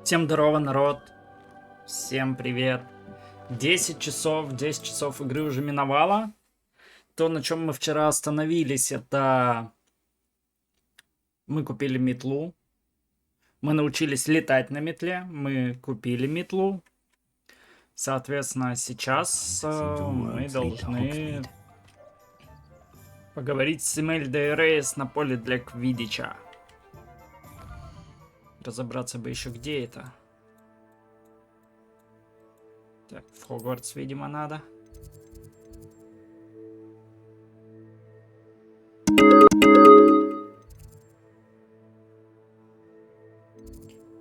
Всем здорово, народ. Всем привет. 10 часов игры уже миновало. То, на чем мы вчера остановились, это мы купили метлу. Мы научились летать на метле. Мы купили метлу. Соответственно, сейчас мы должны поговорить с Имельдой Рейс на поле для квиддича. Разобраться бы еще, где это. Так, в Хогвартс, видимо, надо.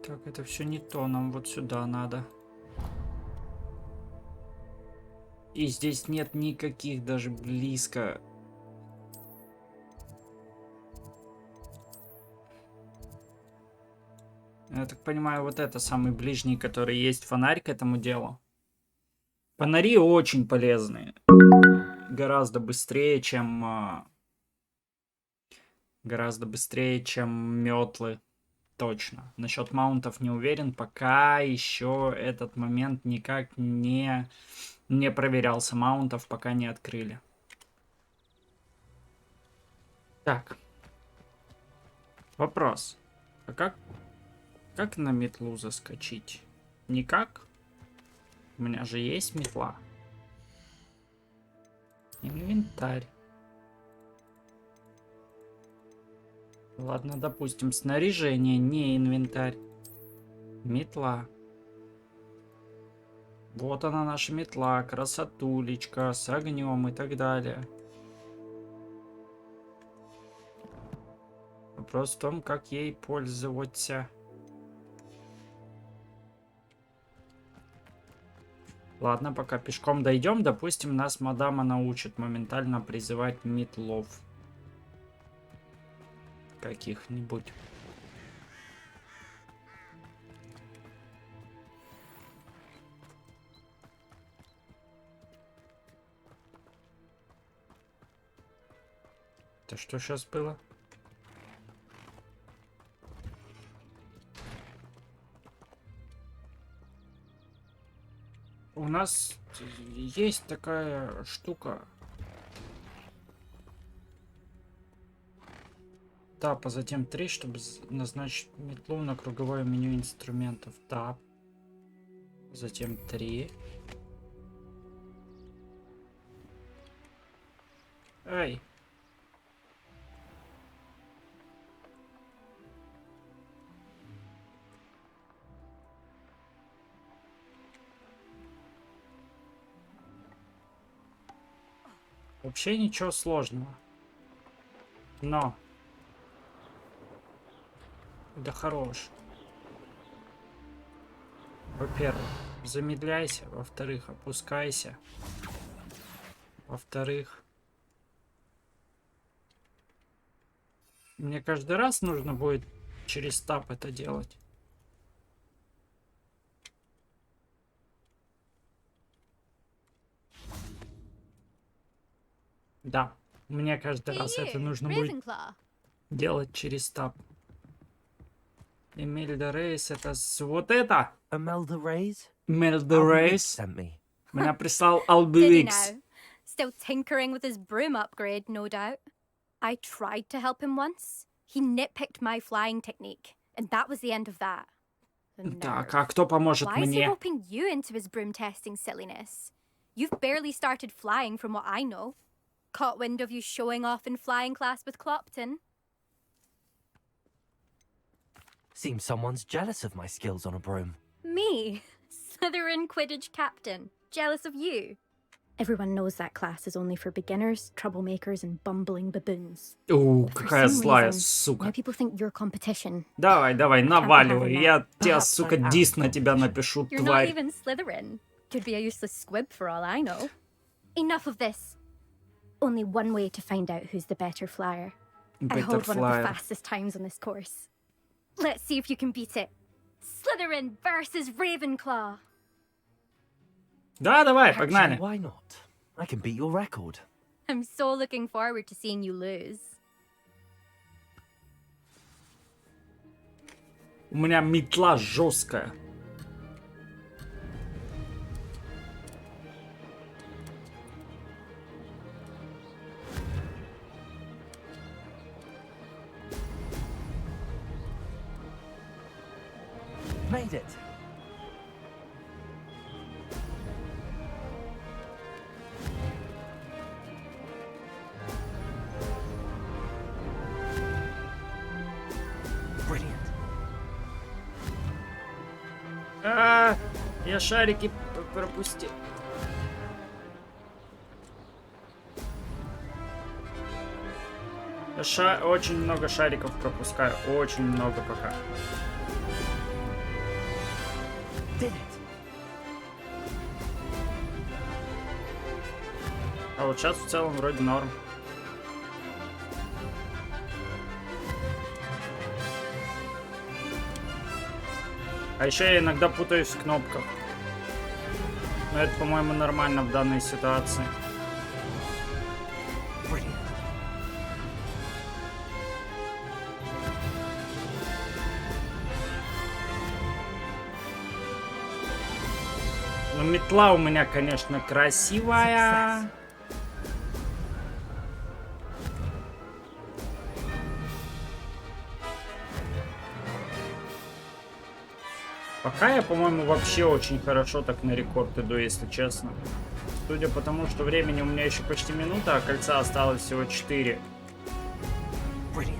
Так, это все не то, нам вот сюда надо. И здесь нет никаких даже близко. Я так понимаю, вот это самый ближний, который есть фонарь к этому делу. Фонари очень полезные. Гораздо быстрее, чем метлы. Точно. Насчет маунтов не уверен. Пока еще этот момент никак не проверялся. Маунтов пока не открыли. Так. Вопрос. А как на метлу заскочить? Никак? У меня же есть метла. Инвентарь. Ладно, допустим, снаряжение, не инвентарь. Метла. Вот она, наша метла, красотулечка, с огнем и так далее. Вопрос в том, как ей пользоваться. Ладно, пока пешком дойдем, допустим, нас мадама научит моментально призывать метлов. Каких-нибудь. Это что сейчас было? У нас есть такая штука. Тап, а затем 3, чтобы назначить метлу на круговое меню инструментов. Тап. Затем 3. Эй. Вообще ничего сложного. Но. Да хорош. Во-первых, замедляйся. Во-вторых, опускайся. Во-вторых, мне каждый раз нужно будет через тап это делать. Да, мне каждый раз это нужно будет делать через тап. Имельда Рейс, это вот это? Имельда Рейс? Меня прислал Албивикс. Still tinkering with his broom upgrade, no doubt. I tried to help him once. He nitpicked my flying technique, and that was the end of that. Так, а кто поможет Why is he мне? roping you into his broom testing silliness? You've barely started flying from what I know. Caught wind of you showing off in flying class with Clopton. Seems someone's jealous of my skills on a broom. Me? Slytherin Quidditch captain. Jealous of you? Everyone knows that class is only for beginners, troublemakers, and bumbling baboons. Какая злая сука. Now people think you're competition. Давай, наваливай. Я тебя, сука, дис на тебя напишу, You're not тварь. even Slytherin. Could be a useless squib for all I know. Enough of this. Only one way to find out who's the better flyer. I hold one of the fastest times on this course. Let's see if you can beat it. Slytherin versus Ravenclaw. Да, давай, погнали. Why not? I can beat your record. I'm so looking forward to seeing you lose. У меня метла жесткая. Made it. Brilliant. Я шарики пропустил. Очень много шариков пропускаю. Очень много пока. Did it. А вот сейчас в целом вроде норм. А еще я иногда путаюсь в кнопках. Но это, по-моему, нормально в данной ситуации. Brilliant. Ну, метла у меня, конечно, красивая. Пока я, по-моему, вообще очень хорошо так на рекорд иду, если честно. Судя по тому, что времени у меня еще почти минута, а кольца осталось всего 4. Brilliant.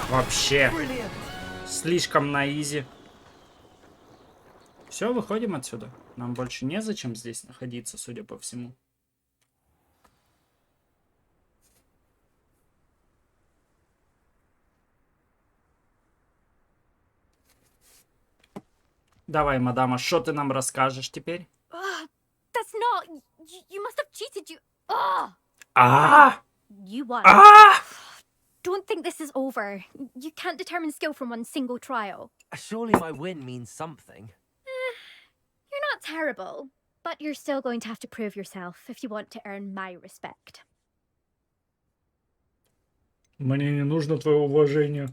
Вообще. Brilliant. Слишком на изи. Все, выходим отсюда. Нам больше незачем здесь находиться, судя по всему. Давай, мадама, что ты нам расскажешь теперь? That's not. You must have cheated. You won. Don't think this is over. You can't determine skill from one single trial. Surely my win means something. You're not terrible, but you're still going to have to prove yourself if you want to earn my respect. Мне не нужно твое уважение.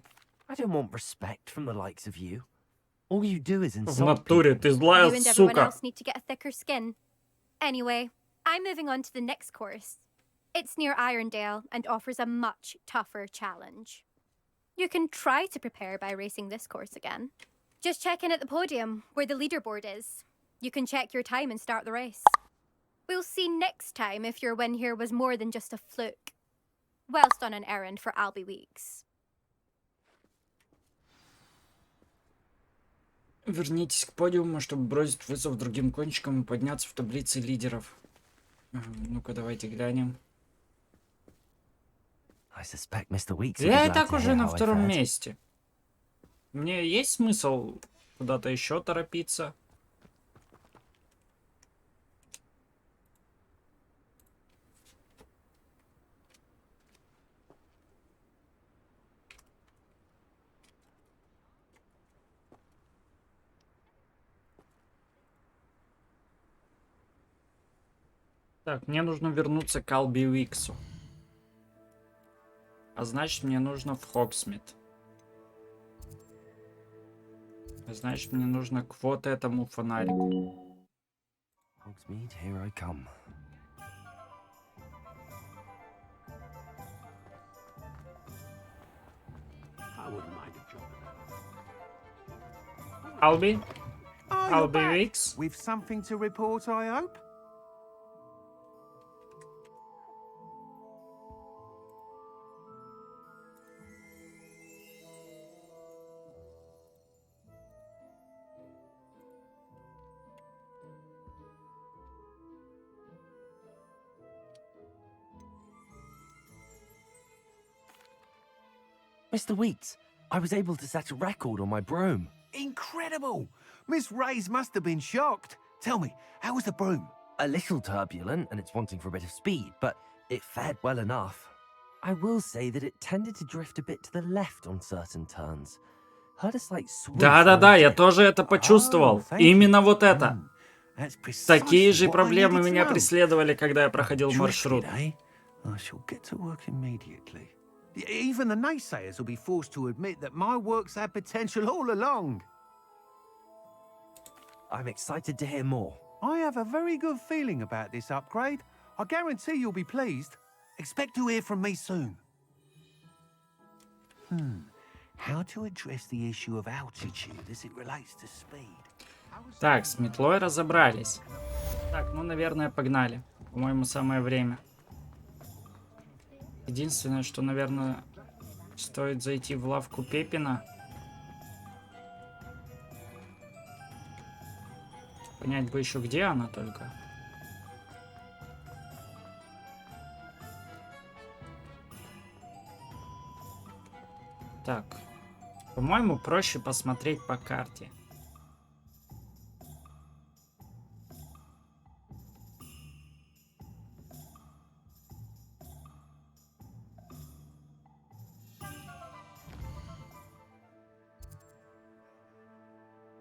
I don't want respect from the likes of you. All you do is В insult натуре, people. ты злая You and everyone сука. else need to get a thicker skin. Anyway, I'm moving on to the next course. It's near Irondale and offers a much tougher challenge. You can try to prepare by racing this course again. Just check in at the podium, where the leaderboard is. You can check your time and start the race. We'll see next time if your win here was more than just a fluke. Whilst on an errand for Albie Weeks. Вернитесь к подиуму, чтобы бросить вызов другим кончикам и подняться в таблице лидеров. Ну-ка, давайте глянем. I suspect Mr. Weeks will be Я и glad так to уже hear на how I втором fared. месте. Мне есть смысл куда-то еще торопиться? Так, мне нужно вернуться к Алби Уиксу. А значит, мне нужно в Хогсмид. А значит, мне нужно к вот этому фонарику. Hogsmid, here I come. Алби? Oh, you're Алби back. Уикс? With something to report, I hope? Mr. Weeks, I was able to set a record on my broom. Incredible! Miss Ray's must have been shocked. Tell me, how was the broom? A little turbulent and it's wanting for a bit of speed, but it fared well enough. I will say that it tended to drift a bit to the left on certain turns. Heard a slight swoosh. Да-да-да, or я dip. тоже это почувствовал. Oh, thank you. Именно вот это. That's Такие precisely же what I проблемы needed to меня know. преследовали, когда я проходил маршрут. Drifted, eh? I shall get to work immediately. Even the naysayers will be forced to admit that my work's had potential all along. I'm excited to hear more. I have a very good feeling about this upgrade. I guarantee you'll be pleased. Expect to hear from me soon. How to address the issue of altitude as it relates to speed? Так, с метлой разобрались. Так, ну, наверное, погнали. По-моему, самое время. Единственное, что, наверное, стоит зайти в лавку Пеппина. Понять бы еще, где она только. Так. По-моему, проще посмотреть по карте.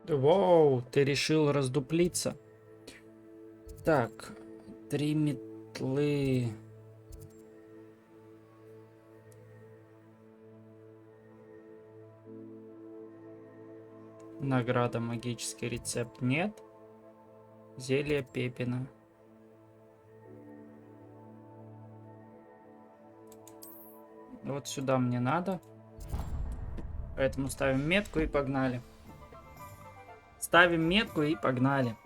Воу, ты решил раздуплиться. Так, 3 метлы. Награда, магический рецепт нет. Зелье Пеппина. Вот сюда мне надо. Поэтому ставим метку и погнали. Ставим метку и погнали.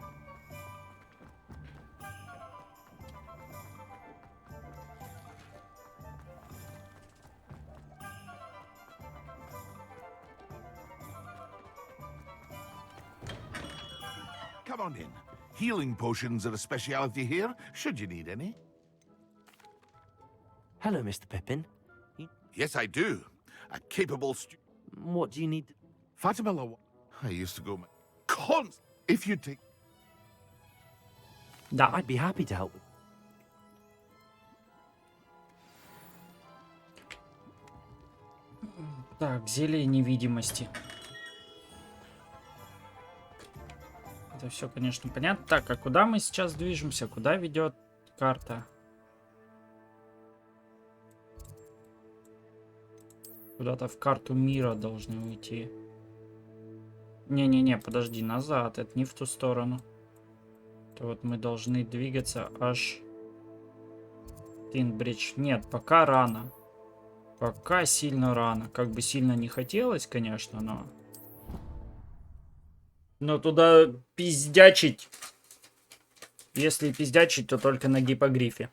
Come on in. Healing potions are a speciality here, should you need any. Hello, Mr. Pippin. Yes, I do. A capable What do you need? Fatima, I used to go... If you take... Да. I'd be happy to help. Так, зелье невидимости. Это все, конечно, понятно. Так, а куда мы сейчас движемся? Куда ведет карта? Куда-то в карту мира должны уйти. Не-не-не, подожди, назад. Это не в ту сторону. То вот мы должны двигаться аж... Тинбридж. Нет, пока рано. Пока сильно рано. Как бы сильно не хотелось, конечно, но... Но туда пиздячить... Если пиздячить, то только на гипогрифе.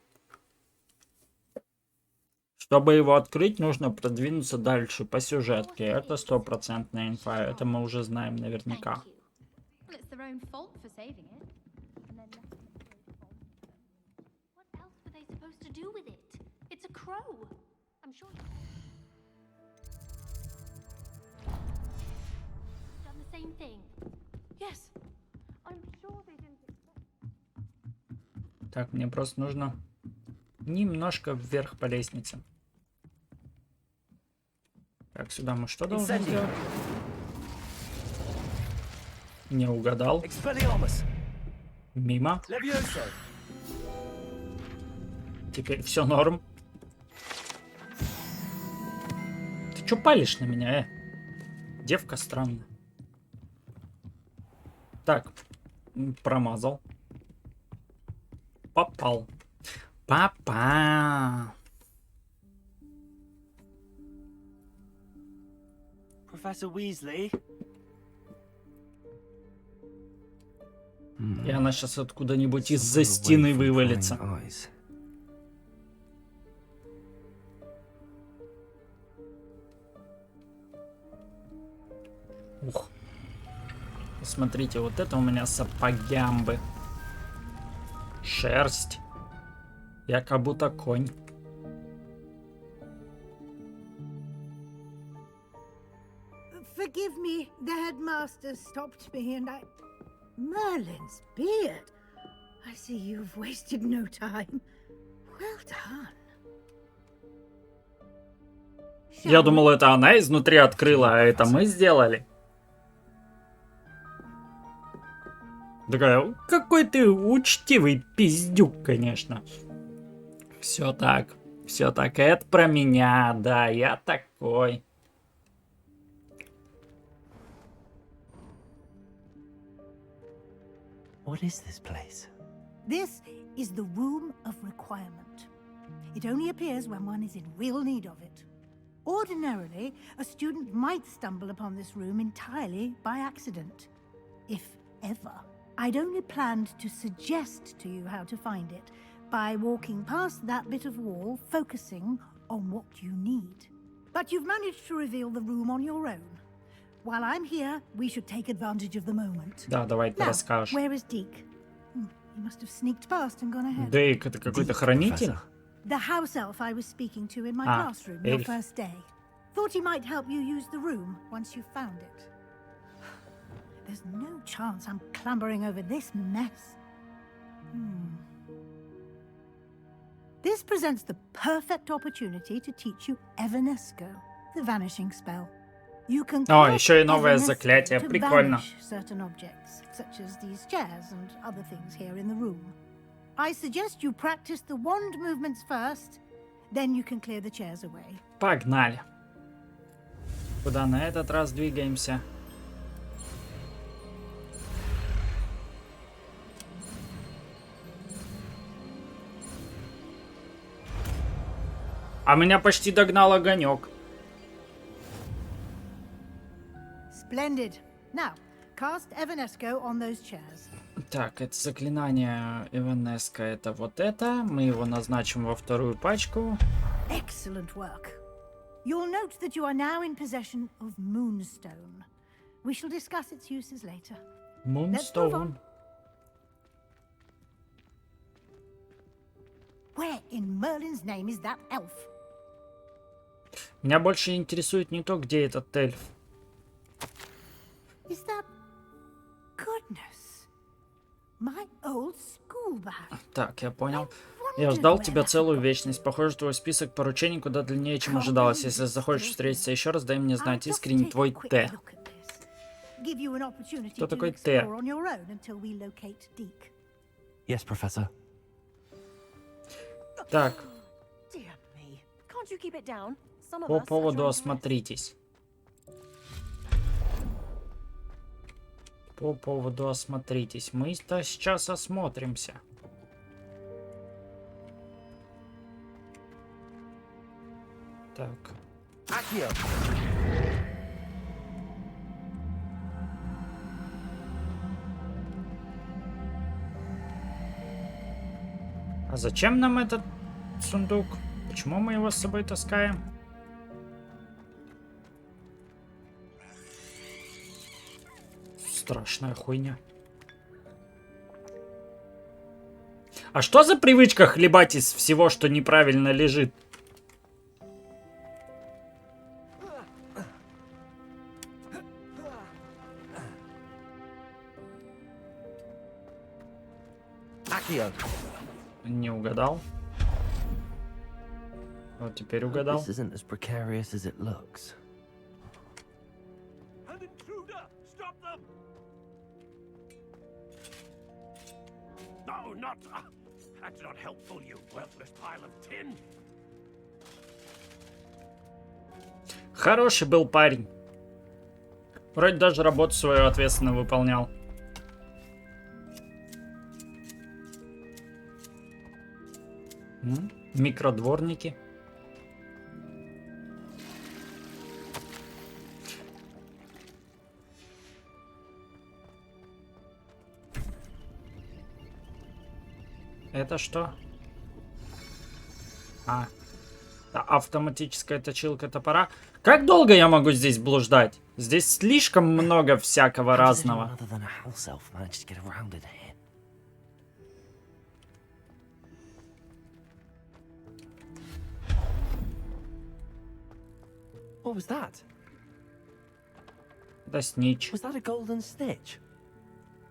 Чтобы его открыть, нужно продвинуться дальше по сюжетке. Это стопроцентная инфа. Это мы уже знаем наверняка. Так, мне просто нужно немножко вверх по лестнице. Так, сюда мы что должны сделать? Не угадал. Мимо. Теперь все норм. Ты чё палишь на меня, Девка странная. Так, промазал. Попал. Папа. Professor Weasley. И она сейчас откуда-нибудь из-за стены вывалится. Ух. Посмотрите, вот это у меня сапогямбы. Шерсть. Я как будто конь. Forgive me, the headmaster stopped me and I... Merlin's beard. I see you've wasted no time. Well done. Я думал, это она изнутри открыла, а это мы сделали. Такая, какой ты учтивый пиздюк, конечно. Все так. Все так. Это про меня, да, я такой. What is this place? This is the room of requirement. It only appears when one is in real need of it. Ordinarily, a student might stumble upon this room entirely by accident, if ever. I'd only planned to suggest to you how to find it by walking past that bit of wall, focusing on what you need. But you've managed to reveal the room on your own. While I'm here, we should take advantage of the moment. Да, давай ты Now, расскажешь. where is Deke? He must have sneaked past and gone ahead. Дейк, это какой-то хранитель? The house elf I was speaking to in my Ah, classroom your elf. first day. Thought he might help you use the room once you found it. There's no chance I'm clambering over this mess. This presents the perfect opportunity to teach you Evanesco, the vanishing spell. You can О, cast еще и новое Evanesco заклятие. to Прикольно. vanish certain objects, such as these chairs and other things here in the room. I suggest you practice the wand movements first, then you can clear the chairs away. Погнали. Куда на этот раз двигаемся? А меня почти догнал огонек. Splendid. Now, cast Evanesco on those chairs. Так, это заклинание Эванеска, это вот это. Мы его назначим во вторую пачку. Excellent work. You'll note that you are now in possession of Moonstone. We shall discuss its uses later. Moonstone. Where in Merlin's name is that elf? Меня больше интересует не то, где этот эльф. Is that... Goodness. My old school bag. Так, я понял. Я ждал тебя целую вечность. Похоже, твой список поручений куда длиннее, чем ожидалось. Если захочешь встретиться еще раз, дай мне знать. Искренне твой Т. Кто такой Т? Yes, Professor. Так, Dear me. Can't you keep it down? Some of по us are поводу trying to осмотритесь. По поводу осмотритесь. Мы-то сейчас осмотримся. Так. А зачем нам этот сундук? Почему мы его с собой таскаем? Страшная хуйня. А что за привычка хлебать из всего, что неправильно лежит? Не угадал. Вот теперь угадал. This isn't as precarious as it looks. An intruder! Stop them! No, not... That's not helpful, you worthless pile of tin. Хороший был парень. Вроде даже работу свою ответственно выполнял. Микродворники. Это что? А, автоматическая точилка топора. Как долго я могу здесь блуждать? Здесь слишком много всякого разного. What was that? Да, снич. Was that a golden stitch?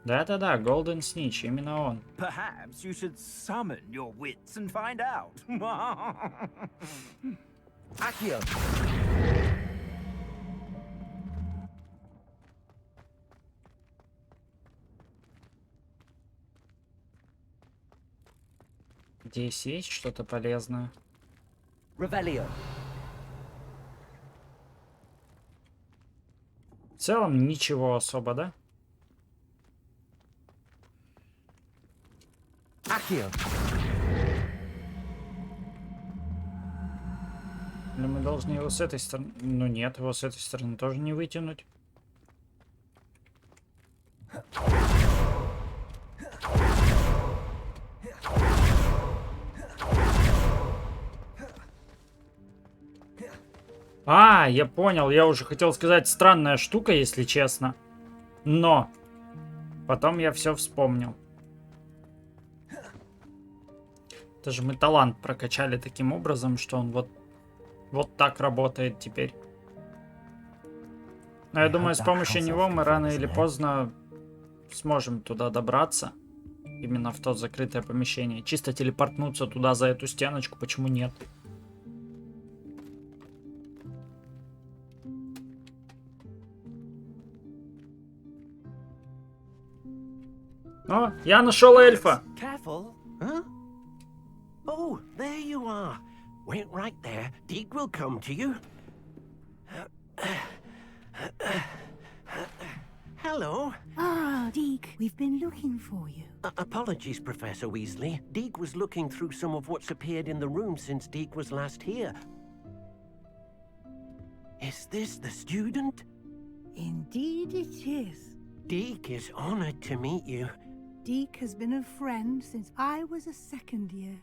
Да-да-да, Golden Snitch, именно он. Perhaps you should summon your wits and find out. Accio! Здесь есть что-то полезное. Revelio. В целом ничего особо, да? Accio. Или мы должны его с этой стороны... Ну нет, его с этой стороны тоже не вытянуть. А, я понял. Я уже хотел сказать, странная штука, если честно. Но потом я все вспомнил. Это же мы талант прокачали таким образом, что он вот так работает теперь. Но я думаю, с помощью него мы рано или поздно сможем туда добраться. Именно в то закрытое помещение. Чисто телепортнуться туда за эту стеночку. Почему нет? О, я нашел эльфа. Careful. Huh? Oh, there you are. Wait right there. Deke will come to you. Hello. Ah, Deke, we've been looking for you. Apologies, Professor Weasley. Deke was looking through some of what's appeared in the room since Deke was last here. Is this the student? Indeed it is. Deke is honored to meet you. Deke has been a friend since I was a second year.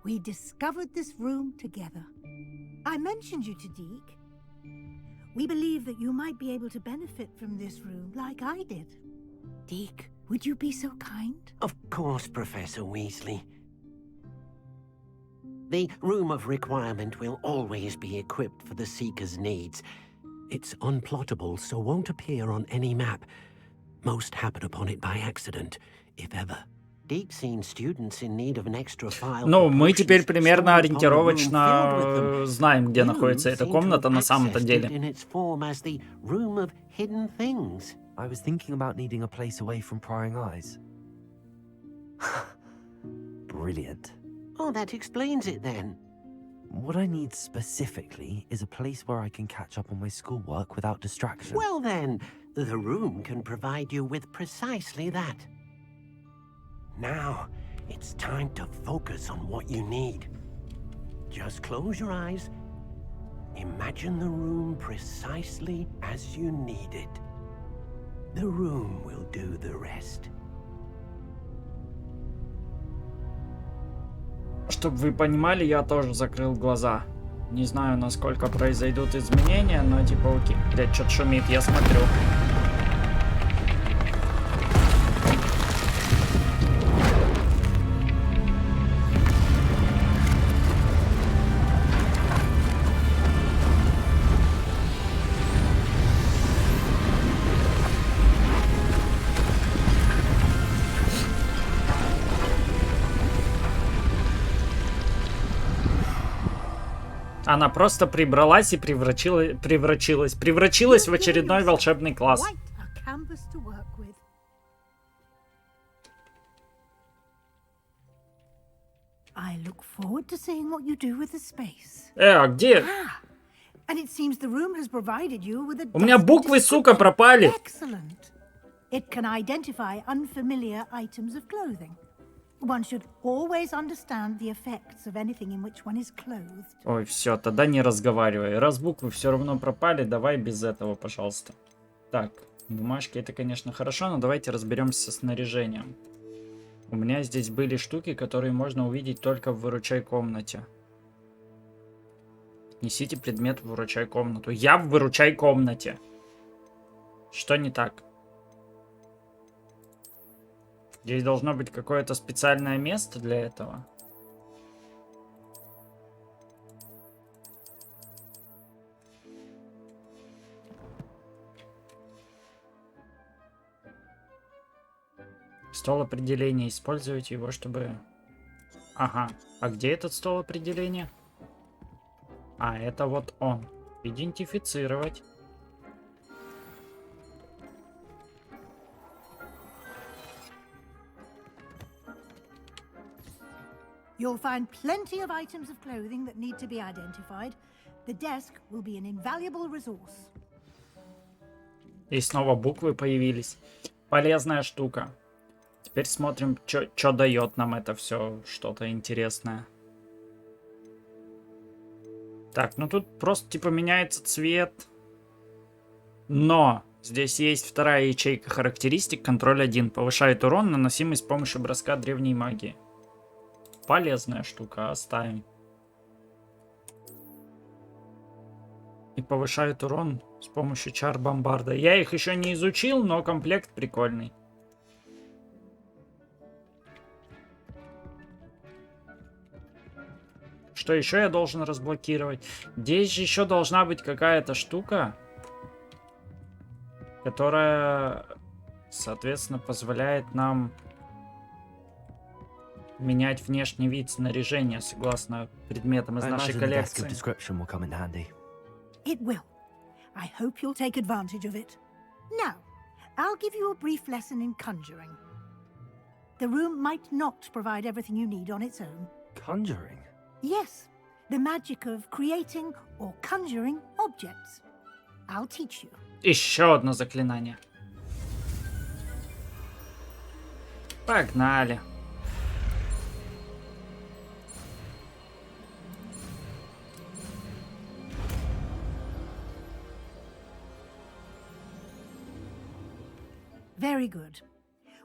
We discovered this room together. I mentioned you to Deke. We believe that you might be able to benefit from this room like I did. Deke, would you be so kind? Of course, Professor Weasley. The Room of Requirement will always be equipped for the Seeker's needs. It's unplottable, so won't appear on any map. Most happen upon it by accident, if ever. Ну, мы теперь примерно ориентировочно знаем, где находится эта комната на самом-то деле. I was thinking about needing a place away from prying eyes. Brilliant. Oh, that explains it then. What I need specifically is a place where I can catch up on my schoolwork without distraction. Well then, the room can provide you with precisely that. Now, it's time to focus on what you need. Just close your eyes. Imagine the room precisely as you need it. The room will do the rest. Чтобы вы понимали, я тоже закрыл глаза. Не знаю, насколько произойдут изменения, но типа окей. Блять, что-то шумит, я смотрю. Она просто прибралась и превратилась в очередной волшебный класс. А где? У меня буквы, сука, пропали. One should always understand the effects of anything in which one is clothed. Ой, все, тогда не разговаривай. Раз буквы все равно пропали, давай без этого, пожалуйста. Так, бумажки это, конечно, хорошо, но давайте разберемся со снаряжением. У меня здесь были штуки, которые можно увидеть только в выручай-комнате. Несите предмет в выручай-комнату. Я в выручай-комнате. Что не так? Здесь должно быть какое-то специальное место для этого. Стол определения. Используйте его, чтобы... Ага. А где этот стол определения? А, это вот он. Идентифицировать. You'll find plenty of items of clothing that need to be identified. The desk will be an invaluable resource. И снова буквы появились. Полезная штука. Теперь смотрим, что дает нам это все, что-то интересное. Так, ну тут просто типа меняется цвет. Но здесь есть вторая ячейка характеристик, контроль 1. Повышает урон, наносимый с помощью броска древней магии. Полезная штука, оставим. И повышает урон с помощью чар бомбарда. Я их еще не изучил, но комплект прикольный. Что еще я должен разблокировать? Здесь же еще должна быть какая-то штука, которая, соответственно, позволяет нам менять внешний вид снаряжения согласно предметам из нашей коллекции. It will. I hope you'll take advantage of it. Now, I'll give you a brief lesson in conjuring. The room might not provide everything you need on its own. Conjuring? Yes, the magic of creating or conjuring objects. I'll teach you. Еще одно заклинание. Погнали. Very good.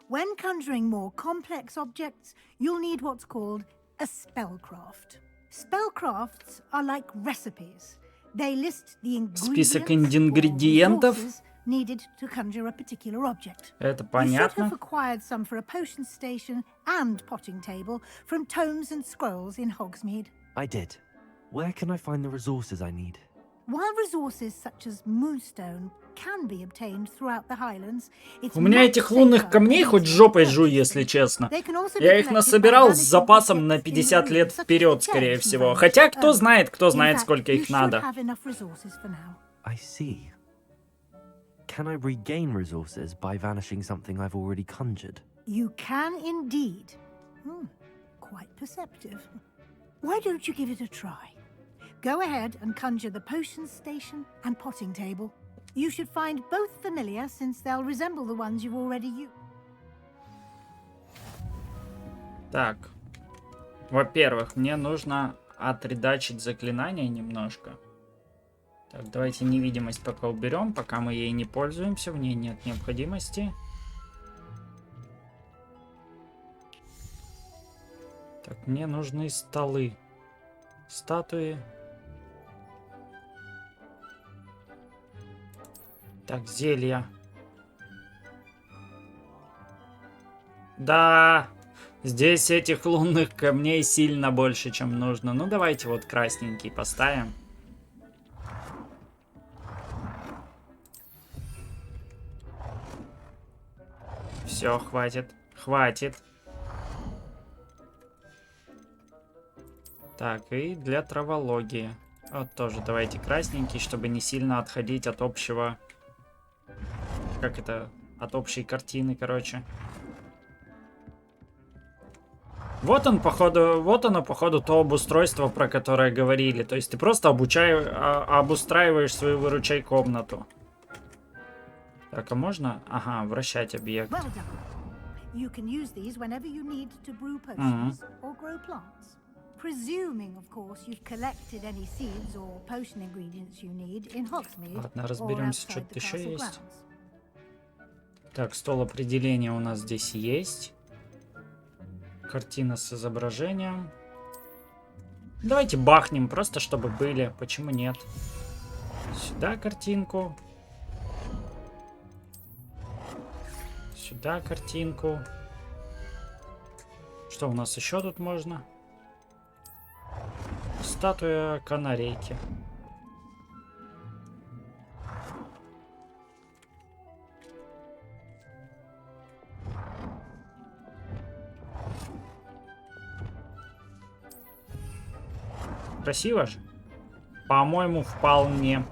When conjuring more complex objects, you'll need what's called a spellcraft. Spellcrafts are like recipes. They list the Список ingredients ингредиентов. or resources needed to conjure a particular object. Это You should понятно. have acquired some for a potion station and potting table from tomes and scrolls in Hogsmid. I did. Where can I find the resources I need? While resources such as moonstone can be obtained throughout the Highlands, it's У меня much этих лунных safer камней than хоть using жопой purchase. жуй, если честно. They can also be Я их collected насобирал by с vanishing запасом на objects in 50 the лет room, such as вперед, the скорее chairs you всего. vanished Хотя кто earlier. знает In fact, сколько you их should надо. have enough resources for now. I see. Can I regain resources by vanishing something I've already conjured? You can indeed. Quite perceptive. Why don't you give it a try? Go ahead and conjure the potion station and potting table. You should find both familiar since they'll resemble the ones you've already used. Так. Во-первых, мне нужно отредачить заклинание немножко. Так, давайте невидимость пока уберем, пока мы ей не пользуемся, в ней нет необходимости. Так, мне нужны столы, статуи. Так, зелья. Да, здесь этих лунных камней сильно больше, чем нужно. Ну, давайте вот красненький поставим. Все, хватит, хватит. Так, и для травологии. Вот тоже давайте красненький, чтобы не сильно отходить от общего... Как это? От общей картины, короче. Вот он, походу, вот оно, походу, то обустройство, про которое говорили. То есть ты просто обустраиваешь свою выручай-комнату. Так, а можно? Ага, вращать объект. Well done. You can use these whenever you need to brew potions or grow plants. Presuming, of course, you've collected any seeds or potion ingredients you need in Hogsmid Ладно, or разберемся, что outside тут the еще castle есть. grounds. Так, стол определения у нас здесь есть. Картина с изображением. Давайте бахнем, просто чтобы были. Почему нет? Сюда картинку. Сюда картинку. Что у нас еще тут можно? Статуя канарейки. Красиво же? По-моему, вполне.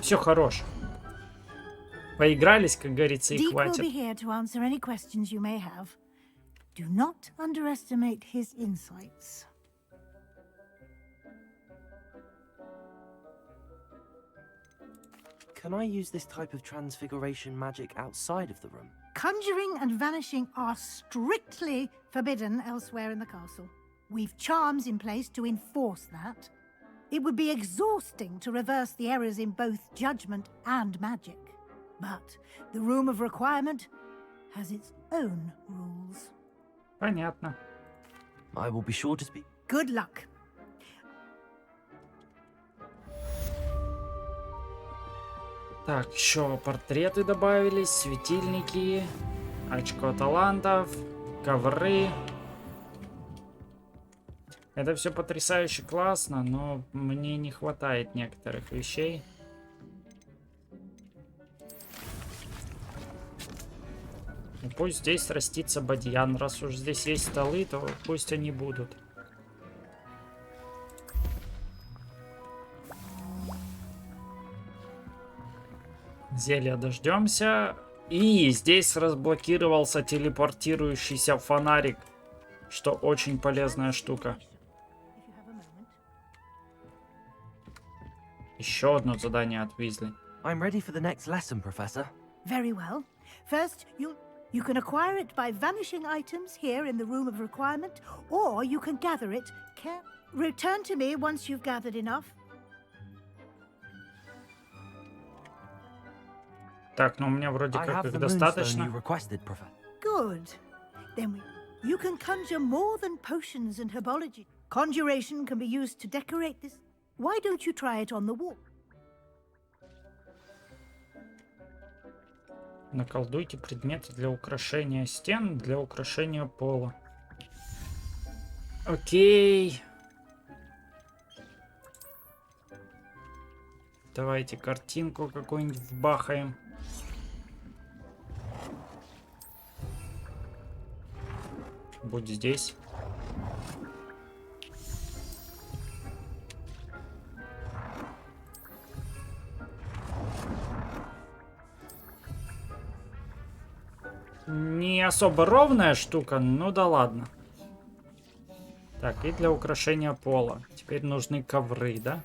Все хорош. Поигрались, как говорится, и Deek will хватит. be here to answer any questions you may have. Do not underestimate his insights. Can I use this type of transfiguration magic outside of the room? Conjuring and vanishing are strictly forbidden elsewhere in the castle. We've charms in place to enforce that. It would be exhausting to reverse the errors in both judgment and magic. But the room of requirement has its own rules. Понятно. I will be sure to speak. Good luck. Так, еще портреты добавились, светильники, очко талантов, ковры. Это все потрясающе классно, но мне не хватает некоторых вещей. И пусть здесь растится бадьян. Раз уж здесь есть столы, то пусть они будут. Зелья дождемся. И здесь разблокировался телепортирующийся фонарик, что очень полезная штука. Еще одно задание от Уизли. I'm ready for the next lesson, Professor. Very well. First, you can acquire it by vanishing items here in the room of requirement, or you can gather it. Return to me once you've gathered enough. Так, ну у меня вроде как их достаточно. Good. Then you can conjure more than potions and herbology. Conjuration can be used to decorate this. Why don't you try it on the wall? Наколдуйте предметы для украшения стен, для украшения пола. Окей. Давайте картинку какую-нибудь вбахаем. Будь здесь. Не особо ровная штука, ну да ладно. Так, и для украшения пола. Теперь нужны ковры, да?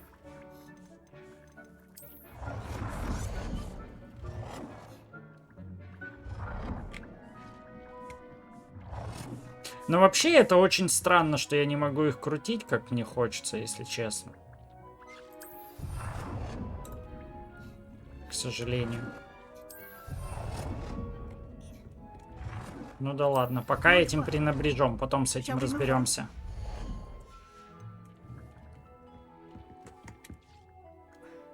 Но вообще это очень странно, что я не могу их крутить, как мне хочется, если честно. К сожалению. Ну да ладно, пока этим пренебрежем, потом с этим разберемся.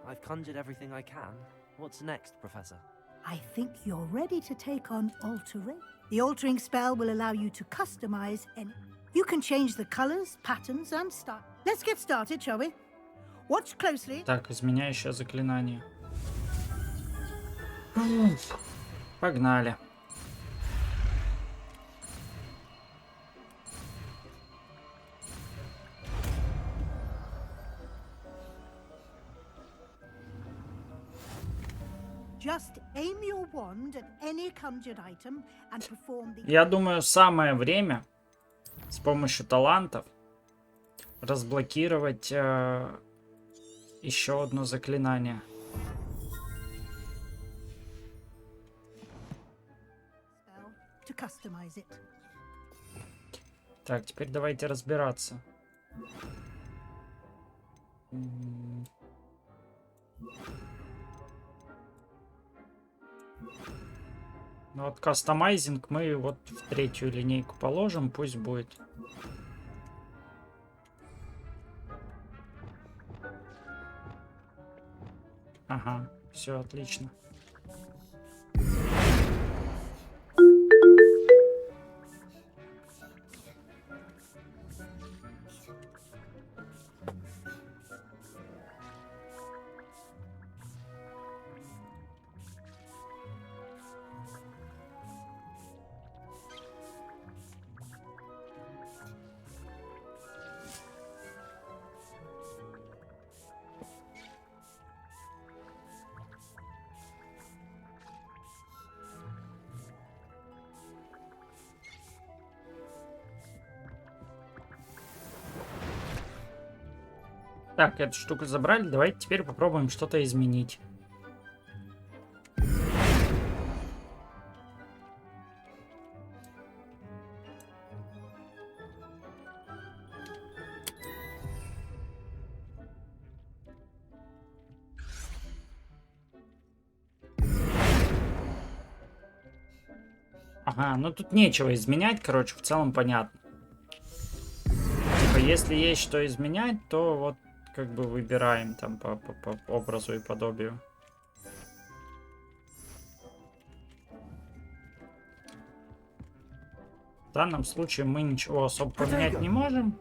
I've conjured everything I can. What's next, Professor? I think you're ready to take on altering. The altering spell will allow you to customize any. You can change the colors, patterns, and style. Let's get started, shall we? Watch closely. Так, изменяющее заклинание. Погнали. Just aim your wand at any conjured item and perform the... Я думаю, самое время с помощью талантов разблокировать еще одно заклинание. To customize it. Так, теперь давайте разбираться. Ну вот кастомайзинг мы вот в третью линейку положим, пусть будет. Ага, все отлично. Так, эту штуку забрали. Давайте теперь попробуем что-то изменить. Ага, ну тут нечего изменять, короче, в целом понятно. Типа, если есть что изменять, то вот как бы выбираем там по образу и подобию. В данном случае мы ничего особо поменять не можем.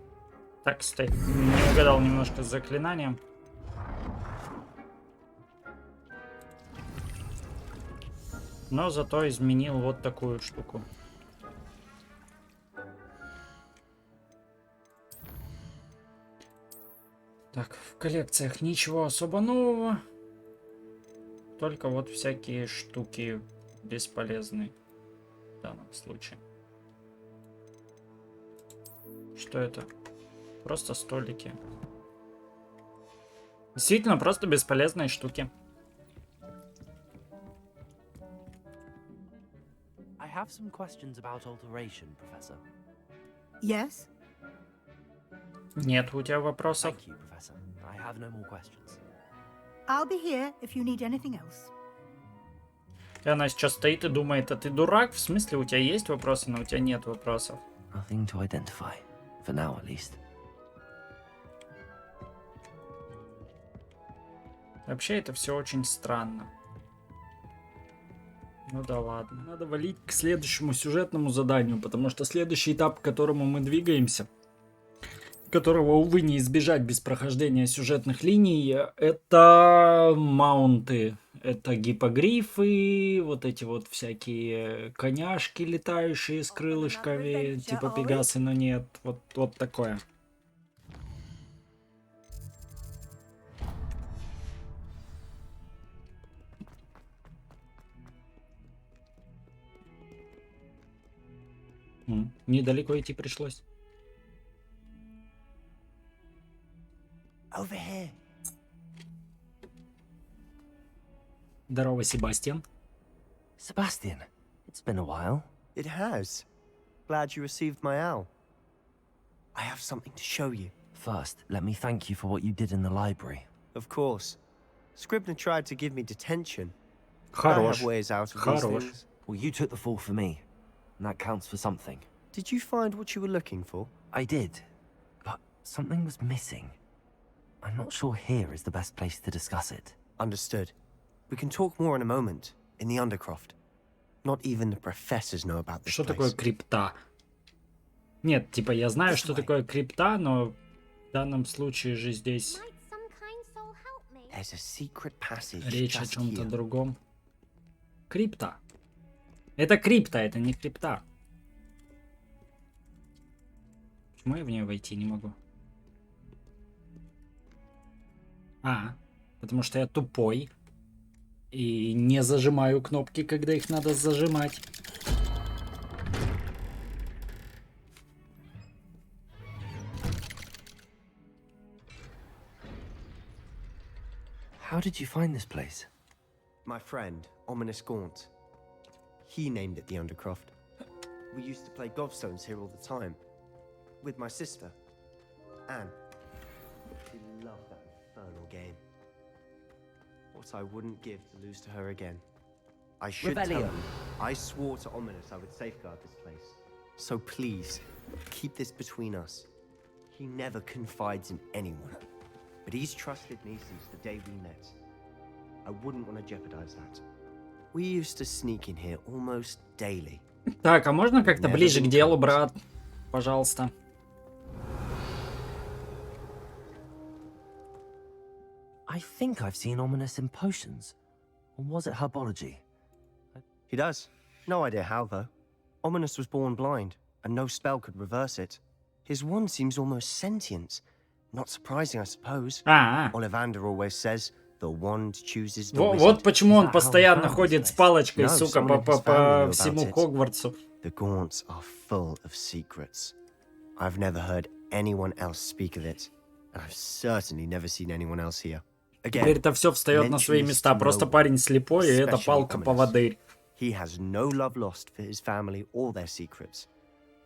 Так, кстати, не угадал немножко с заклинанием. Но зато изменил вот такую штуку. Так, в коллекциях ничего особо нового. Только вот всякие штуки бесполезные в данном случае. Что это? Просто столики. Действительно, просто бесполезные штуки. I have some questions about alteration, Professor. Yes? Нет у тебя вопросов? Thank you, Professor. I have no more questions. I'll be here if you need anything else. И она сейчас стоит и думает, а ты дурак? В смысле, у тебя есть вопросы, но у тебя нет вопросов. Nothing to identify. For now, at least. Вообще, это все очень странно. Ну да ладно. Надо валить к следующему сюжетному заданию, потому что следующий этап, к которому мы двигаемся, которого, увы, не избежать без прохождения сюжетных линий, это маунты. Это гиппогрифы, вот эти вот всякие коняшки, летающие с крылышками, типа пегасы, но нет. Вот такое. Недалеко идти пришлось. Over here. Здорово, Себастьян. Sebastian, it's been a while. It has. Glad you received my owl. I have something to show you. First, let me thank you for what you did in the library. Of course. Scribner tried to give me detention. I Хорош. have ways out of these Хорош. things. Well, you took the fall for me, and that counts for something. Did you find what you were looking for? I did, but something was missing. I'm not sure here is the best place to discuss it. Understood. We can talk more in a moment, in the Undercroft. Not even the professors know about this Что place. такое крипта? Нет, типа я знаю, что такое крипта, но в данном случае же здесь Might some kind soul help me? There's a secret passage речь о just чем-то here. другом. Крипта. Это крипта, это не крипта. Почему я в нее войти не могу? Потому что я тупой. И не зажимаю кнопки, когда их надо зажимать. How did you find this place? My friend, Ominous Gaunt. He named it the Undercroft. We used to play gobstones here all the time. With my sister, Anne. She loved that infernal game. What I wouldn't give to lose to her again. I should tell Rebellion. him. I swore to Ominous I would safeguard this place. So please, keep this between us. He never confides in anyone. But he's trusted me since the day we met. I wouldn't want to jeopardize that. We used to sneak in here almost daily. Так, а можно как-то Never ближе к been делу, caught. брат? Пожалуйста. I think I've seen Ominous in potions. Or was it herbology? He does. No idea how, though. Ominous was born blind, and no spell could reverse it. His wand seems almost sentient. Not surprising, I suppose. Ollivander always says, the wand chooses the wizard. Вот почему он Is that how постоянно we found ходит this с палочкой, No, сука, someone in his family по knew всему about it. Хогвартсу. The Gaunts are full of secrets. I've never heard anyone else speak of it. and I've certainly never seen anyone else here. Теперь это все встает на свои места. Просто парень слепой, и это палка-поводырь. He has no love lost for his family or their secrets,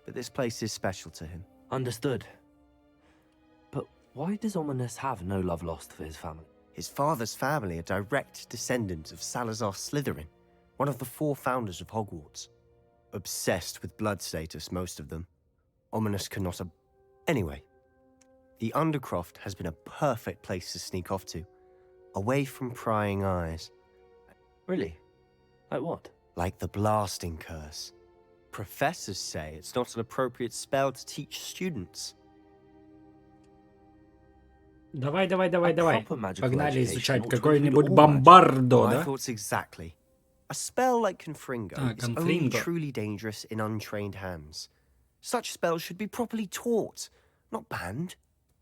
but this place is special to him. Understood. But why does Ominous have no love lost for his family? His father's family are direct descendants of Salazar Slytherin, one of the 4 founders of Hogwarts. Obsessed with blood status, most of them. Ominous cannot Anyway, the Undercroft has been a perfect place to sneak off to, away from prying eyes. Really? Like what? Like the blasting curse. Professors say it's not an appropriate spell to teach students. Давай. Погнали изучать какой-нибудь My бомбардо, да? thoughts exactly. A spell like Confringo is only Confringo. truly dangerous in untrained hands. Such spells should be properly taught, not banned.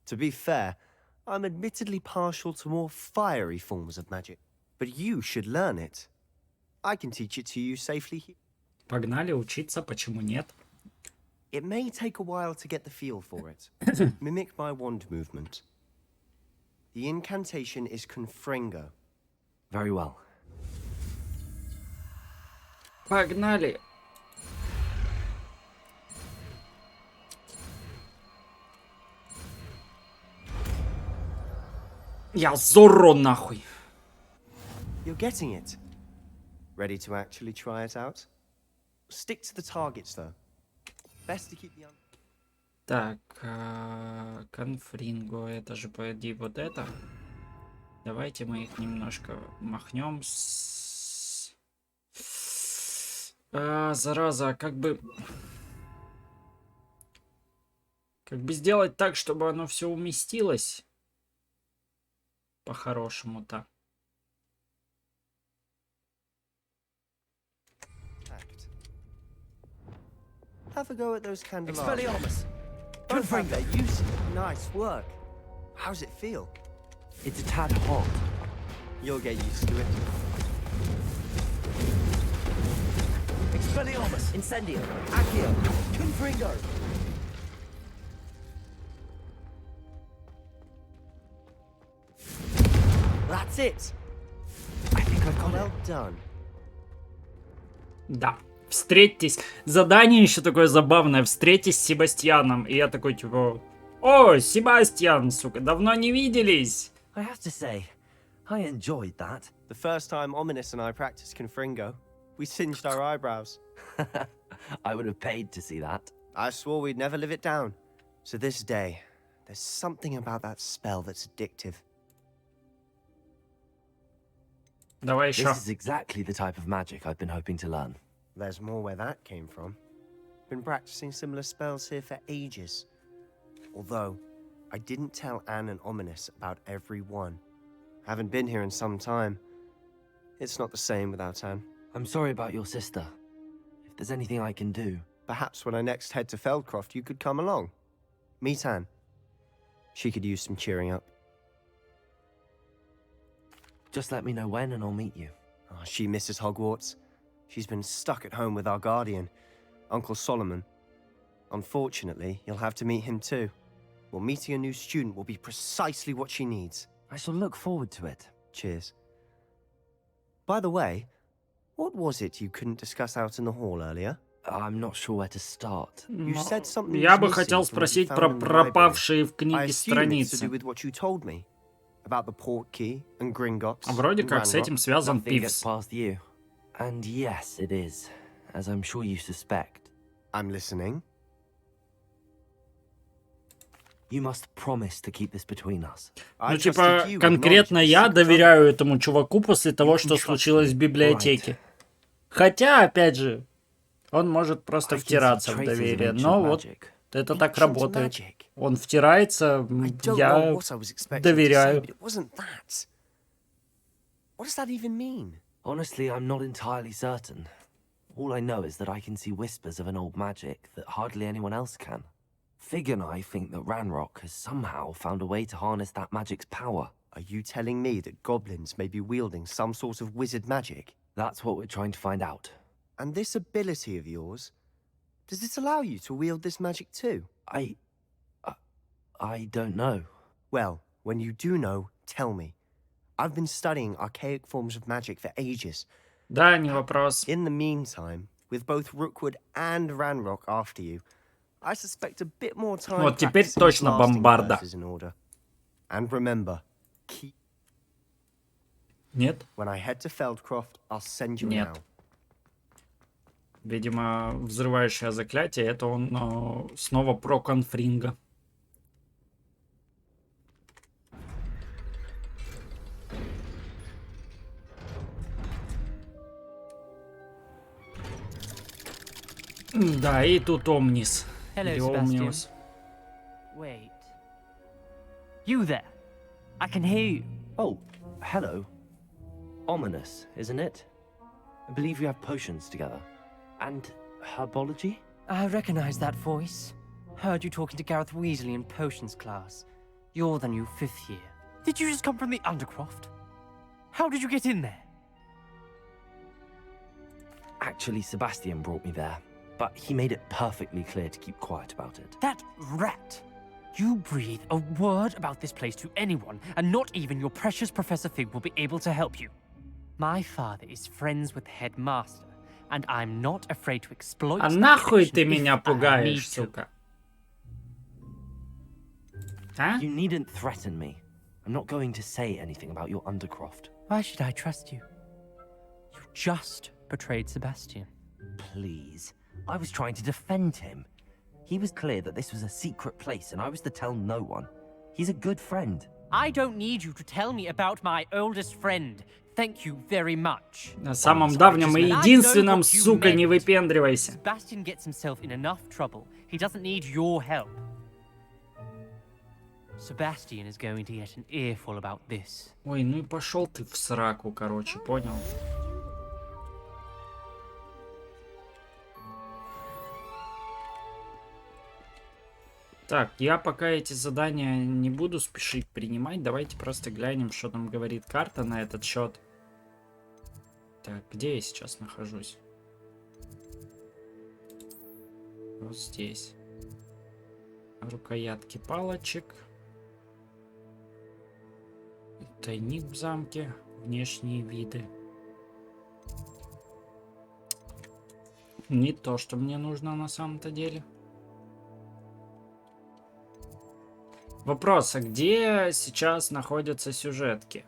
To be fair, I'm admittedly partial to more fiery forms of magic, but you should learn it. I can teach it to you safely here. Погнали учиться, почему нет? It may take a while to get the feel for it. Mimic my wand movement. The incantation is Confringo. Very well. Погнали. Я Зорро нахуй. You're getting it. Ready to actually try it out? Stick to the targets, though. Best to keep the... Так, Конфринго, это же, пойди, вот это. Давайте мы их немножко махнем. Зараза, как бы сделать так, чтобы оно все уместилось? По-хорошему-то. Have a go at those candelabras. Expelliarmus! Don't find their use. Nice work. How's it feel? It's a tad hot. You'll get used to it. Expelliarmus! Incendio! Accio! Confringo! That's it. I think I've got Well it. done. Да. Встретьтесь. Задание еще такое забавное. Встретись с Себастьяном. И я такой, типа... О, Себастьян, сука, давно не виделись. I have to say, I enjoyed that. The first time Ominous and I practiced Confringo, we singed our eyebrows. I would have paid to see that. I swore we'd never live it down. To this day, there's something about that spell that's addictive. Давай еще. This is exactly the type of magic I've been hoping to learn. There's more where that came from. Been practicing similar spells here for ages. Although, I didn't tell Anne and Ominous about every one. Haven't been here in some time. It's not the same without Anne. I'm sorry about your sister. If there's anything I can do... Perhaps when I next head to Feldcroft, you could come along. Meet Anne. She could use some cheering up. Just let me know when and I'll meet you. Oh, she misses Hogwarts. She's been stuck at home with our guardian, Uncle Solomon. Unfortunately, you'll have to meet him too. Well, meeting a new student will be precisely what she needs. I shall look forward to it. Cheers. By the way, what was it you couldn't discuss out in the hall earlier? I'm not sure where to start. You said something Я was бы missing хотел from what you спросить found про in the library. пропавшие в I книге assume it's to do страницы. with what you told me. About the portkey and Gringotts. Вроде and как с Ranrock. этим связан Nothing gets Пивс. past you. And yes, it is, as I'm sure you suspect. I'm listening. You must promise to keep this between us. I Ну, типа, trusted you with конкретно knowledge of я secret доверяю этому чуваку после того, You can что trust случилось в me. библиотеке. Хотя, опять же, он может просто I can see втираться в traces of доверие, ancient но вот magic. это так Ancient работает. magic. Он втирается, I don't know я what I was expecting to say, доверяю. but it wasn't that. What does that even mean? Honestly, I'm not entirely certain. All I know is that I can see whispers of an old magic that hardly anyone else can. Fig and I think that Ranrock has somehow found a way to harness that magic's power. Are you telling me that goblins may be wielding some sort of wizard magic? That's what we're trying to find out. And this ability of yours, does it allow you to wield this magic too? I don't know. Well, when you do know, tell me. I've been studying archaic forms of magic for ages. Да, не вопрос. In the meantime, with both Rookwood and Ranrock after you, I suspect a bit more time. Вот теперь точно бомбарда. And remember, keep. Нет? When I head to Feldcroft, I'll send you Нет. now. Видимо, взрывающее заклятие, это он снова про конфринга. Да, и тут Омнис. Hello, Или Sebastьян. Омниус. Wait. You there? I can hear you. Oh, hello. Ominous, isn't it? I believe we have potions together. And herbology? I recognize that voice. Heard you talking to Gareth Weasley in potions class. You're the new 5th year. Did you just come from the Undercroft? How did you get in there? Actually, Sebastьян brought me there, but he made it perfectly clear to keep quiet about it. That rat! You breathe a word about this place to anyone, and not even your precious Professor Fig will be able to help you. My father is friends with the headmaster, and I'm not afraid to exploit. А нахуй ты меня пугаешь, сука? А? You needn't threaten me. I'm not going to say anything about your Undercroft. Why should I trust you? You just betrayed Sebastьян. Please. I was trying to defend him. He was clear that this was a secret place and I was to tell no one. He's a good friend. I don't need you to tell me about my oldest friend. Thank you very much. На самом давнем и единственном, сука, не выпендривайся. Sebastьян gets himself in enough trouble. He doesn't need your help. Sebastьяn is going to get an earful about this. Ой, ну и пошел ты в сраку, короче, понял? Так, я пока эти задания не буду спешить принимать. Давайте просто глянем, что там говорит карта на этот счет. Так, где я сейчас нахожусь? Вот здесь. Рукоятки палочек. Тайник в замке. Внешние виды. Не то, что мне нужно на самом-то деле. Вопрос, а где сейчас находятся сюжетки?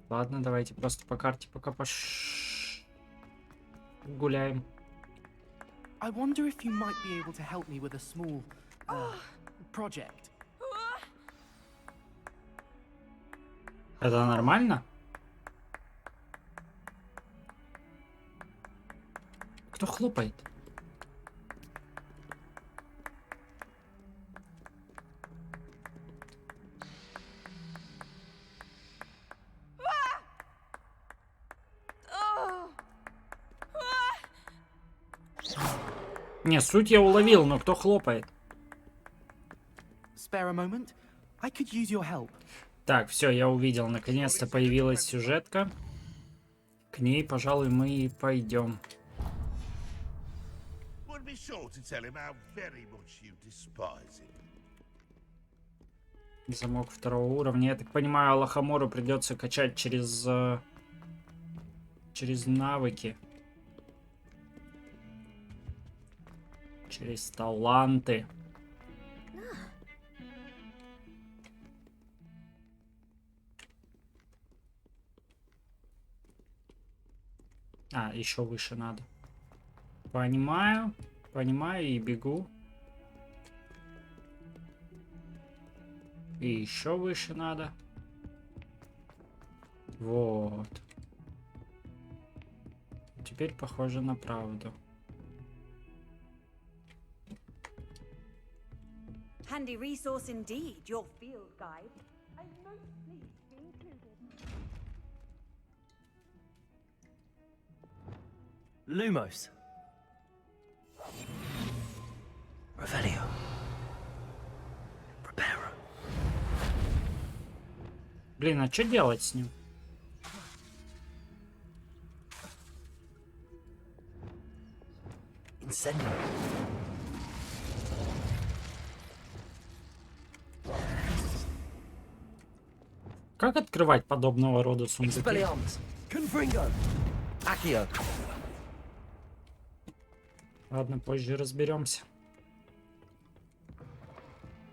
Ладно, давайте просто по карте пока гуляем. I wonder if you might be able to help me with a small project. Это нормально? Кто хлопает? Не, суть я уловил, но кто хлопает? Spare a moment? I could use your help. Так, все, я увидел. Наконец-то появилась сюжетка. К ней, пожалуй, мы и пойдем. Замок 2-го уровня. Я так понимаю, Лохомору придется качать через навыки. Через таланты. А, еще выше надо. Понимаю. Понимаю и бегу. И еще выше надо. Вот. Теперь похоже на правду. Handy resource indeed, your field guide. I'm most pleased to be included. Lumos. Revelio. Preparo. Блин, а что делать с ним? Как открывать подобного рода сундуки? Ладно, позже разберемся.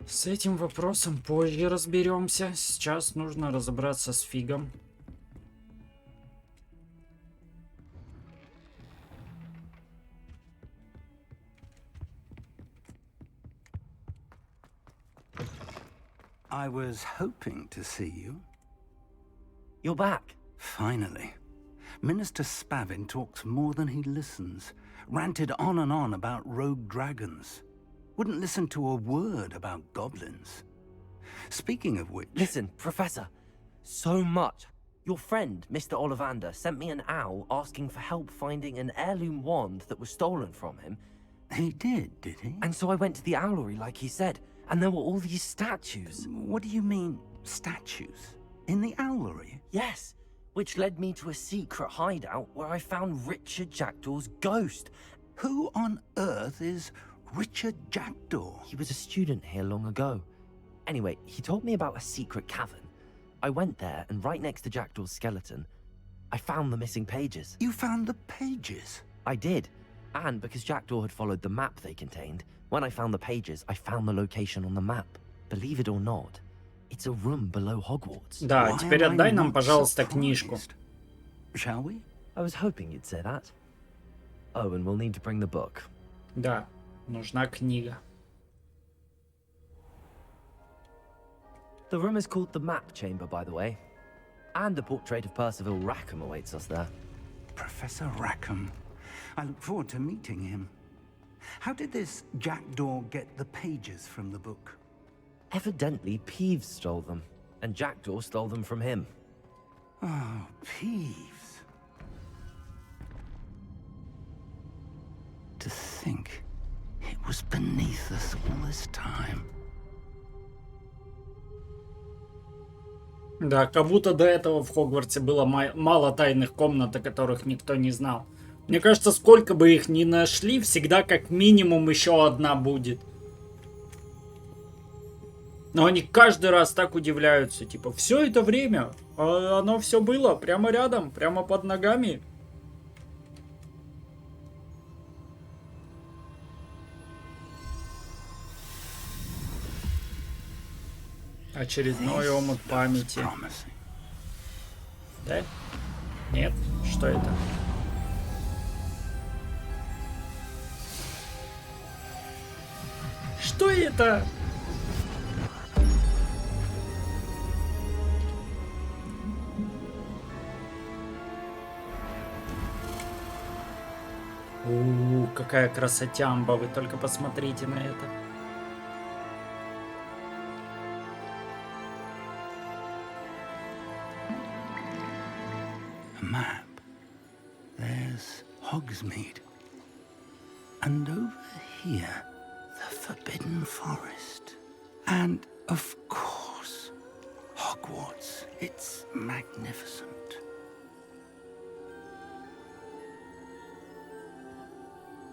С этим вопросом позже разберемся. Сейчас нужно разобраться с Фигом. I was hoping to see you. You're back. Finally. Minister Stavim talks more than he listens. Ranted on and on about rogue dragons. Wouldn't listen to a word about goblins. Speaking of which... Listen, Professor. So much. Your friend, Mr. Ollivander, sent me an owl asking for help finding an heirloom wand that was stolen from him. He did he? And so I went to the owlery like he said, and there were all these statues. What do you mean, statues? In the owlery? Yes, which led me to a secret hideout where I found Richard Jackdaw's ghost. Who on earth is Richard Jackdaw? He was a student here long ago. Anyway, he told me about a secret cavern. I went there, and right next to Jackdaw's skeleton, I found the missing pages. You found the pages? I did. And because Jackdaw had followed the map they contained, when I found the pages, I found the location on the map. Believe it or not, it's a room below Hogwarts. Да, теперь отдай нам, пожалуйста, книжку. Shall we? I was hoping you'd say that. Oh, and we'll need to bring the book. Да, нужна книга. The room is called the Map Chamber, by the way. And a portrait of Percival Rackham awaits us there. Professor Rackham. I look forward to meeting him. How did this Jackdaw get the pages from the book? Evidently, Peeves stole them, and Jackdaw stole them from him. Oh, Peeves. To think it was beneath us all this time. Да, как будто до этого в Хогвартсе было мало тайных комнат, о которых никто не знал. Мне кажется, сколько бы их ни нашли, всегда как минимум еще одна будет. Но они каждый раз так удивляются. Типа, все это время, оно все было прямо рядом, прямо под ногами. Очередной омут памяти. Да? Нет? Что это? Что это? Какая красотямба, вы только посмотрите на это. A map. There's Hogsmid. And over here, the Forbidden Forest. And, of course, Hogwarts. It's magnificent.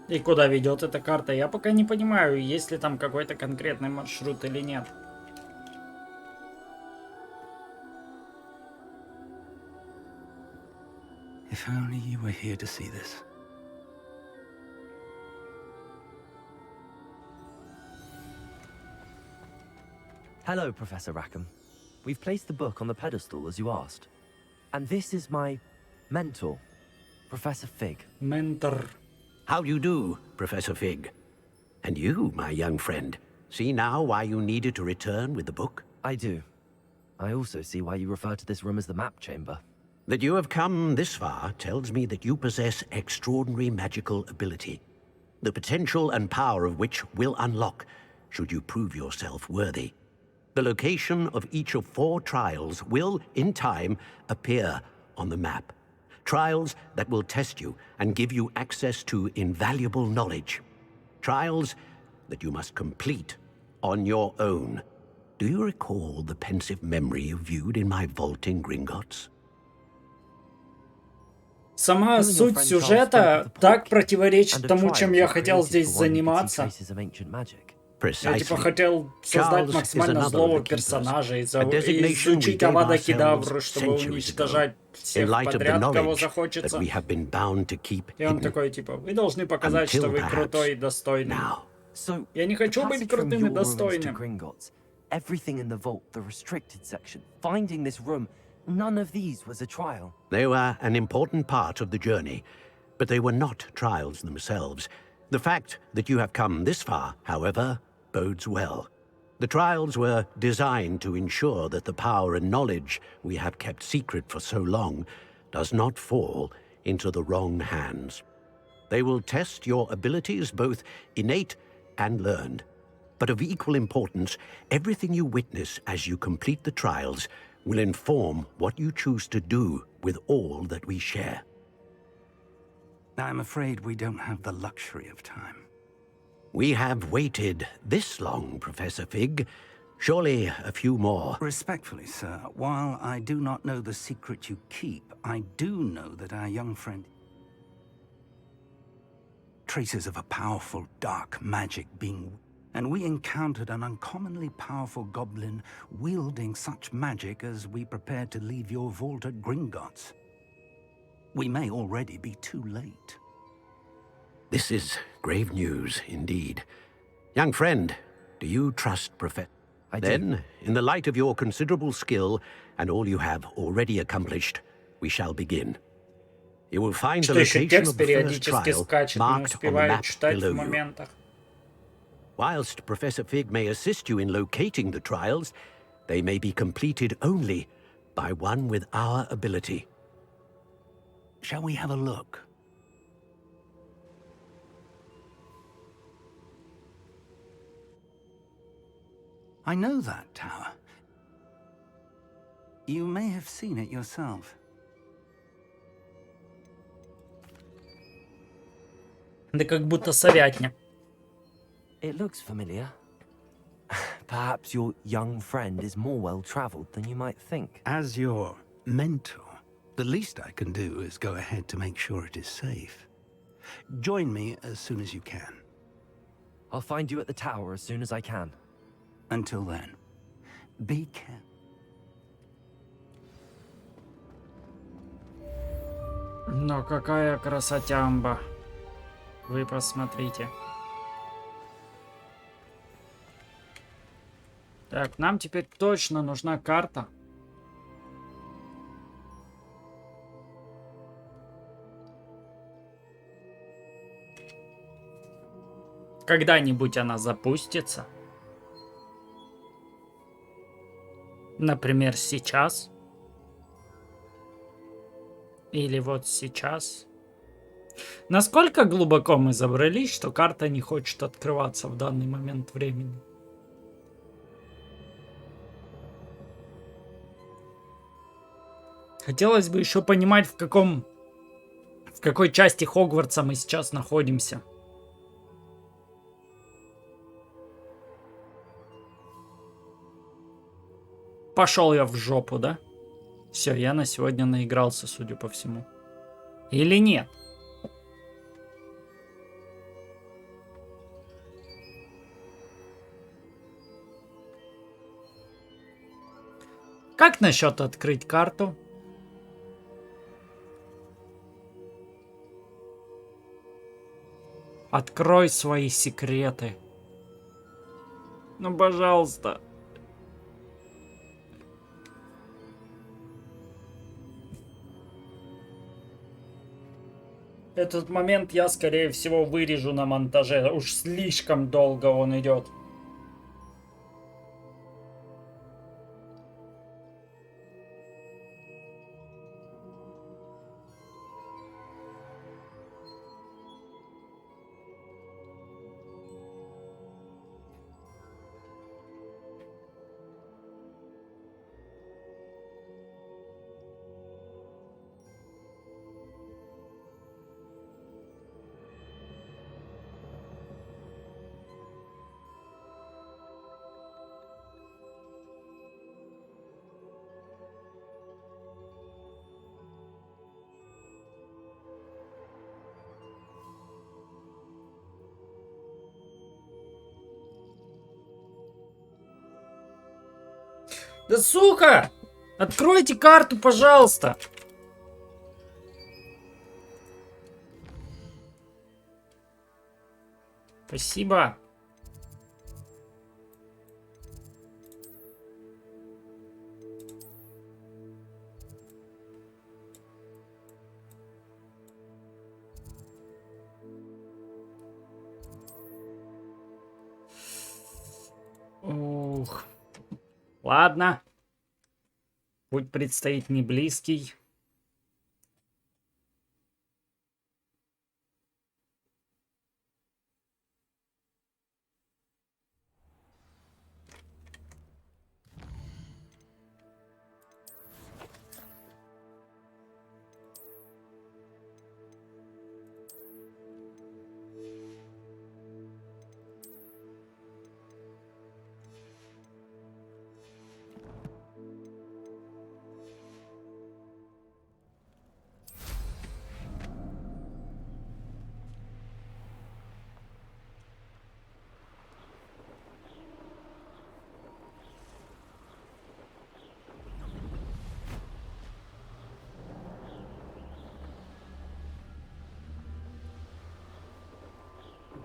И куда ведет эта карта? Я пока не понимаю, есть ли там какой-то конкретный маршрут или нет. If only you were here to see this. Hello, Professor Rackham. We've placed the book on the pedestal as you asked. And this is my mentor, Professor Fig. Mentor. How do you do, Professor Fig? And you, my young friend, see now why you needed to return with the book? I do. I also see why you refer to this room as the Map Chamber. That you have come this far tells me that you possess extraordinary magical ability, the potential and power of which will unlock, should you prove yourself worthy. The location of each of 4 trials will, in time, appear on the map. Trials that will test you and give you access to invaluable knowledge. Trials that you must complete on your own. Do you recall the pensive memory you viewed in my vault in Gringotts? Сама суть сюжета так противоречит тому, чем я хотел здесь заниматься. Я типа хотел создать максимально злого персонажа, изучить Авада Кедавру, чтобы уничтожать всех подряд, кого захочется. И он такой типа, вы должны показать, что вы крутой и достойный. Я не хочу быть крутым и достойным. Everything in the vault, the restricted section, finding this room, none of these was a trial. They were an important part of the journey, but they were not trials themselves. The fact that you have come this far, however, bodes well. The trials were designed to ensure that the power and knowledge we have kept secret for so long does not fall into the wrong hands. They will test your abilities, both innate and learned. But of equal importance, everything you witness as you complete the trials will inform what you choose to do with all that we share. I'm afraid we don't have the luxury of time. We have waited this long, Professor Fig. Surely a few more. Respectfully, sir, while I do not know the secret you keep, I do know that our young friend... traces of a powerful dark magic being... and we encountered an uncommonly powerful goblin wielding such magic as we prepared to leave your vault at Gringotts. We may already be too late. This is grave news indeed. Young friend, do you trust Professor? I do. Then, in the light of your considerable skill and all you have already accomplished, we shall begin. You will find the location of the first trial marked on the map below you. Whilst Professor Fig may assist you in locating the trials, they may be completed only by one with our ability. Shall we have a look? I know that tower. You may have seen it yourself. Да как будто совятня. It looks familiar. Perhaps your young friend is more well-traveled than you might think. As your mentor, the least I can do is go ahead to make sure it is safe. Join me as soon as you can. I'll find you at the tower as soon as I can. Until then, be careful. Но какая красотямба. Вы посмотрите. Так, нам теперь точно нужна карта. Когда-нибудь она запустится. Например, сейчас. Или вот сейчас. Насколько глубоко мы забрались, что карта не хочет открываться в данный момент времени? Хотелось бы еще понимать, в какой части Хогвартса мы сейчас находимся. Пошел я в жопу, да? Все, я на сегодня наигрался, судя по всему. Или нет? Как насчет открыть карту? Открой свои секреты. Ну, пожалуйста. Этот момент я, скорее всего, вырежу на монтаже. Уж слишком долго он идет. Да сука! Откройте карту, пожалуйста! Спасибо. Ух. Ладно. Путь предстоит не близкий.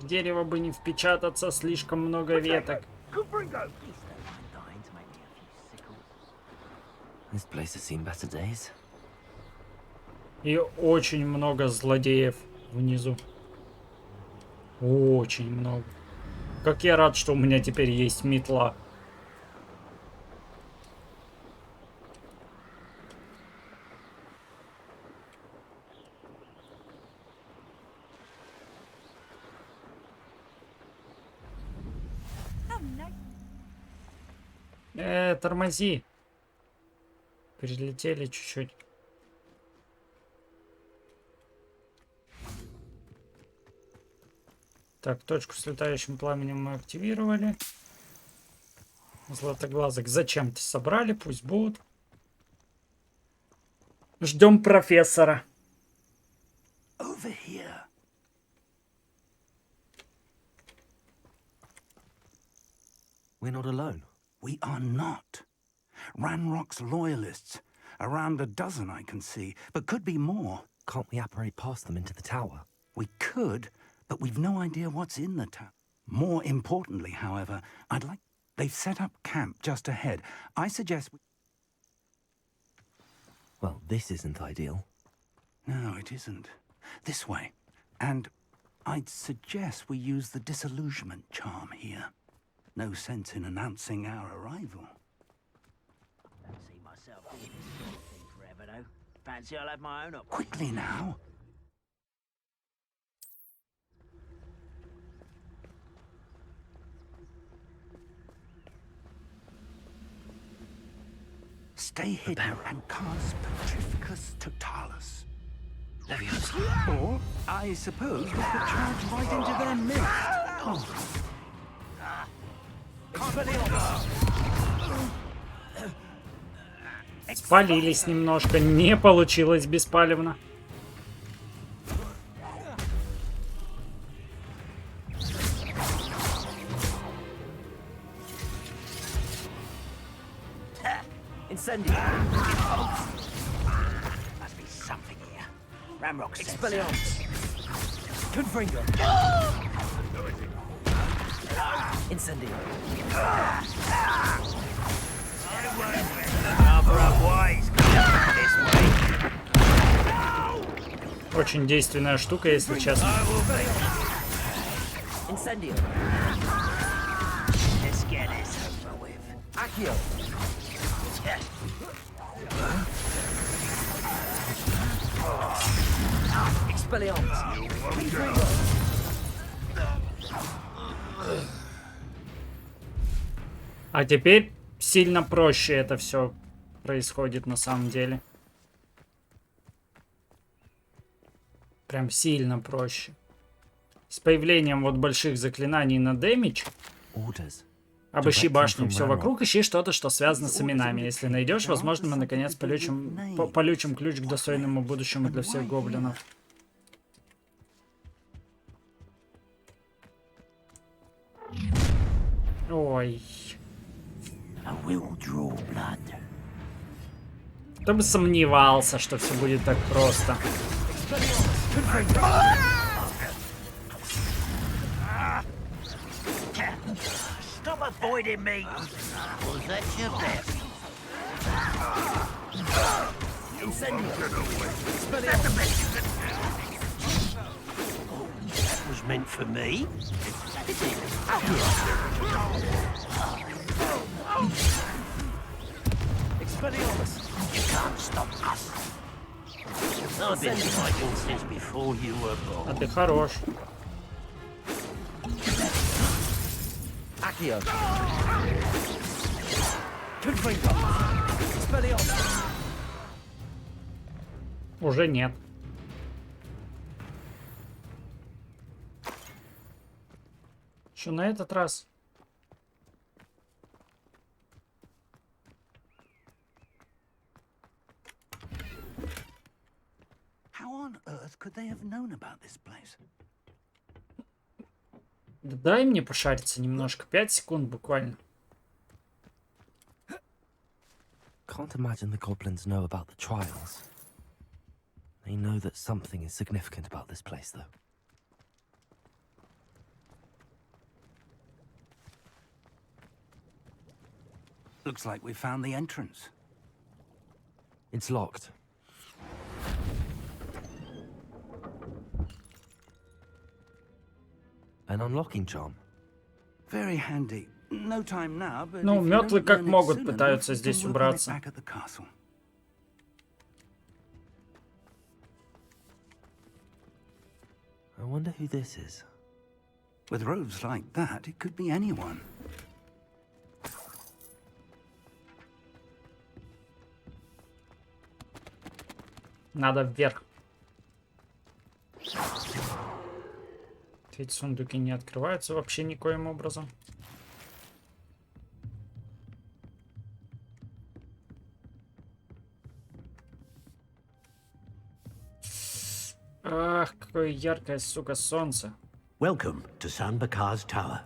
В дерево бы не впечататься, слишком много веток. И очень много злодеев внизу. Очень много. Как я рад, что у меня теперь есть метла. Тормози. Перелетели чуть-чуть. Так, точку с летающим пламенем мы активировали. Златоглазок зачем-то собрали, пусть будут. Ждем профессора. Over here. We're not alone. We are not. Ranrock's loyalists. Around a dozen I can see, but could be more. Can't we apparate past them into the tower? We could, but we've no idea what's in the tower. More importantly, however, they've set up camp just ahead. I suggest we... Well, this isn't ideal. No, it isn't. This way. And I'd suggest we use the disillusionment charm here. No sense in announcing our arrival. Don't see myself doing this sort of thing forever, though. Fancy I'll have my own up. Quickly now. Stay hidden and cast Petrificus Totalis. Or, I suppose we could charge right into their midst. Oh. Спалились немножко, не получилось беспалевно. Must be something here. Ramrock Expelliarmus. Confringo. Incendio. Очень действенная штука, если честно. Incendio. Let's get this over with. Accio. Expelliarmus. А теперь сильно проще это все происходит на самом деле. Прям сильно проще. С появлением вот больших заклинаний на дэмидж. Обыщи башню, все вокруг, ищи что-то, что связано с именами. Если найдешь, возможно, мы наконец получим ключ к достойному будущему для всех гоблинов. Ой. I will draw blood. Кто бы сомневался, что все будет так просто. Stop avoiding me. Was that your best? That's the best you can That was meant for me. You can't stop us. I've been fighting since before you were born. А ты хорош. Accio. Уже нет. Что на этот раз? How on earth could they have known about this place? Да дай мне пошариться немножко. 5 секунд буквально. Can't imagine the goblins know about the trials. They know that something is significant about this place, though. Looks like we found the entrance. It's locked. An unlocking charm. Very handy. No time now, but Ну, if you метлы don't как learn it могут soon пытаются enough, you здесь can work on it убраться. back at the castle. I wonder who this is. With robes like that, it could be anyone. Надо вверх. Ведь сундуки не открываются вообще никоим образом. Ах, какое яркое, сука, солнце. Welcome to Sanbakar's Tower.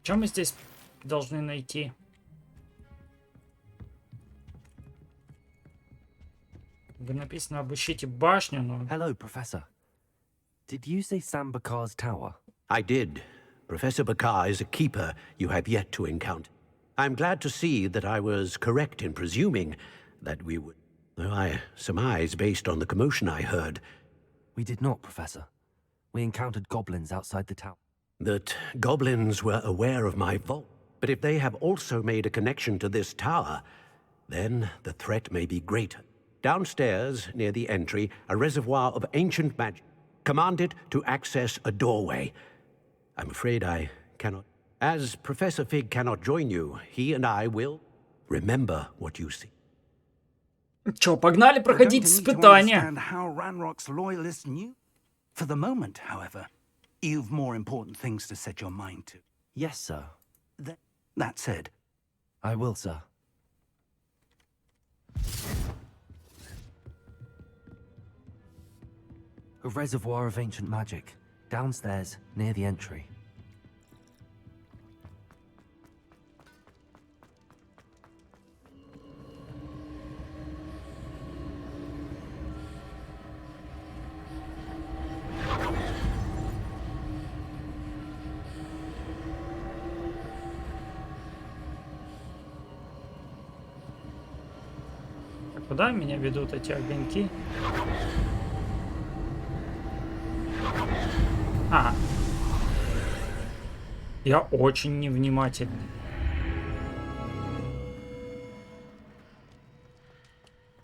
Что мы здесь должны найти? Вы написано обыщите башню, но... Hello, Professor. Did you say Sambakar's Tower? I did. Professor Bakar is a keeper you have yet to encounter. I'm glad to see that I was correct in presuming that we would... Though I surmise, based on the commotion I heard... We did not, Professor. We encountered goblins outside the tower. That goblins were aware of my vault. But if they have also made a connection to this tower, then the threat may be greater. Downstairs, near the entry, a reservoir of ancient magic. Command it to access a doorway. I'm afraid I cannot... As Professor Fig cannot join you, he and I will remember what you see. Чё, погнали проходить испытания. How Ranrock's loyalists knew? For the moment, however, you've more important things to set your mind to. Yes, sir. That said, I will, sir. A reservoir of ancient magic, downstairs, near the entry. Куда меня ведут эти огоньки? А. Я очень невнимательный.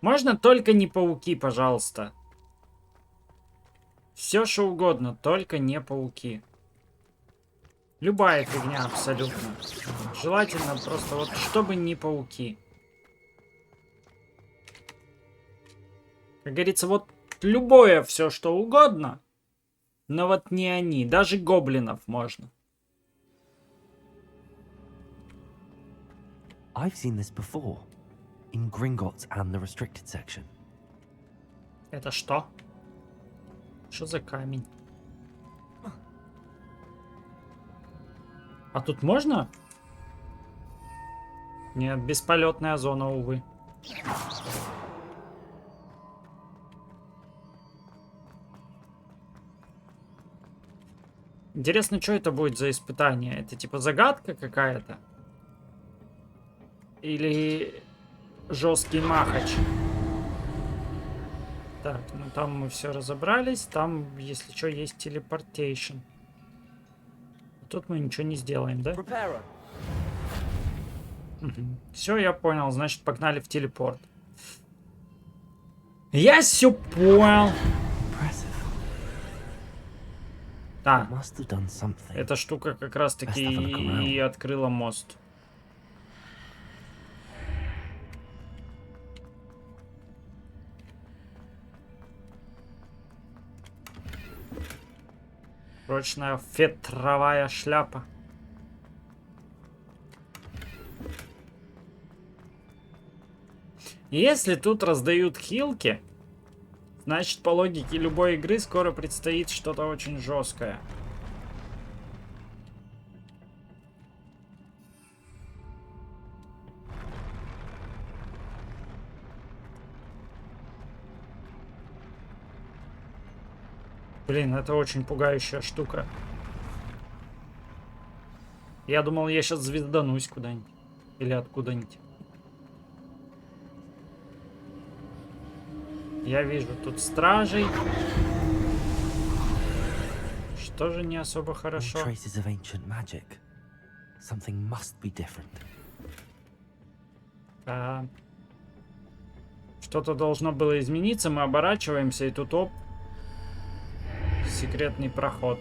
Можно только не пауки, пожалуйста. Все, что угодно, только не пауки. Любая фигня абсолютно. Желательно просто вот, чтобы не пауки. Как говорится, вот любое все, что угодно, но вот не они. Даже гоблинов можно. I've seen this before. In Gringotts and the restricted section. Это что? Что за камень? А тут можно? Нет, бесполетная зона, увы. Интересно, что это будет за испытание? Это типа загадка какая-то? Или жесткий махач? Так, ну там мы все разобрались. Там, если что, есть телепортейшн. Тут мы ничего не сделаем, да? Все, я понял. Значит, погнали в телепорт. Я все понял. Да. Эта штука как раз таки и открыла мост. Прочная фетровая шляпа. Если тут раздают хилки, значит, по логике любой игры скоро предстоит что-то очень жесткое. Блин, это очень пугающая штука. Я думал, я сейчас звезданусь куда-нибудь. Или откуда-нибудь. Я вижу тут стражей. Что же не особо хорошо. Что-то должно было измениться. Мы оборачиваемся, и тут оп. Секретный проход.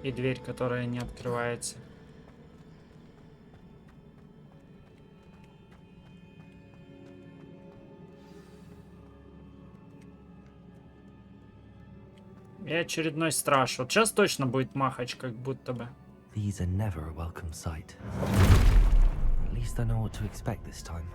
И дверь, которая не открывается. И очередной страж. Вот сейчас точно будет махач, как будто бы. These are never a welcome sight. At least I know what to expect this time.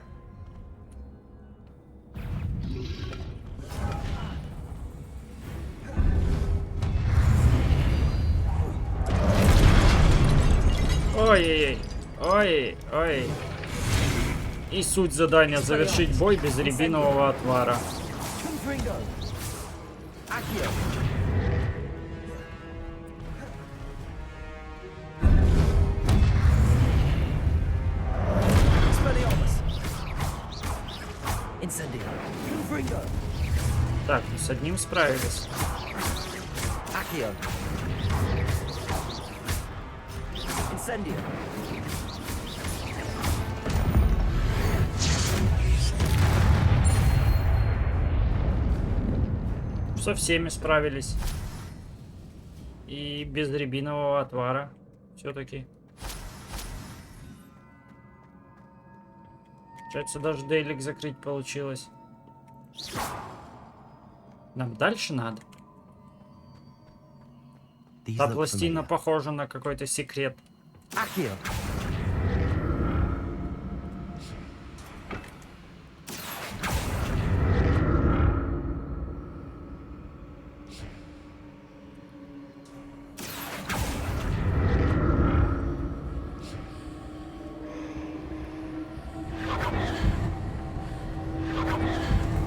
Ой-ой-ой. Ой-ой. И суть задания — завершить бой без рябинового отвара. Так, ну с одним справились. Со всеми справились. И без рябинового отвара. Все-таки. Получается, даже дейлик закрыть получилось. Нам дальше надо. Та пластина похожа на какой-то секрет.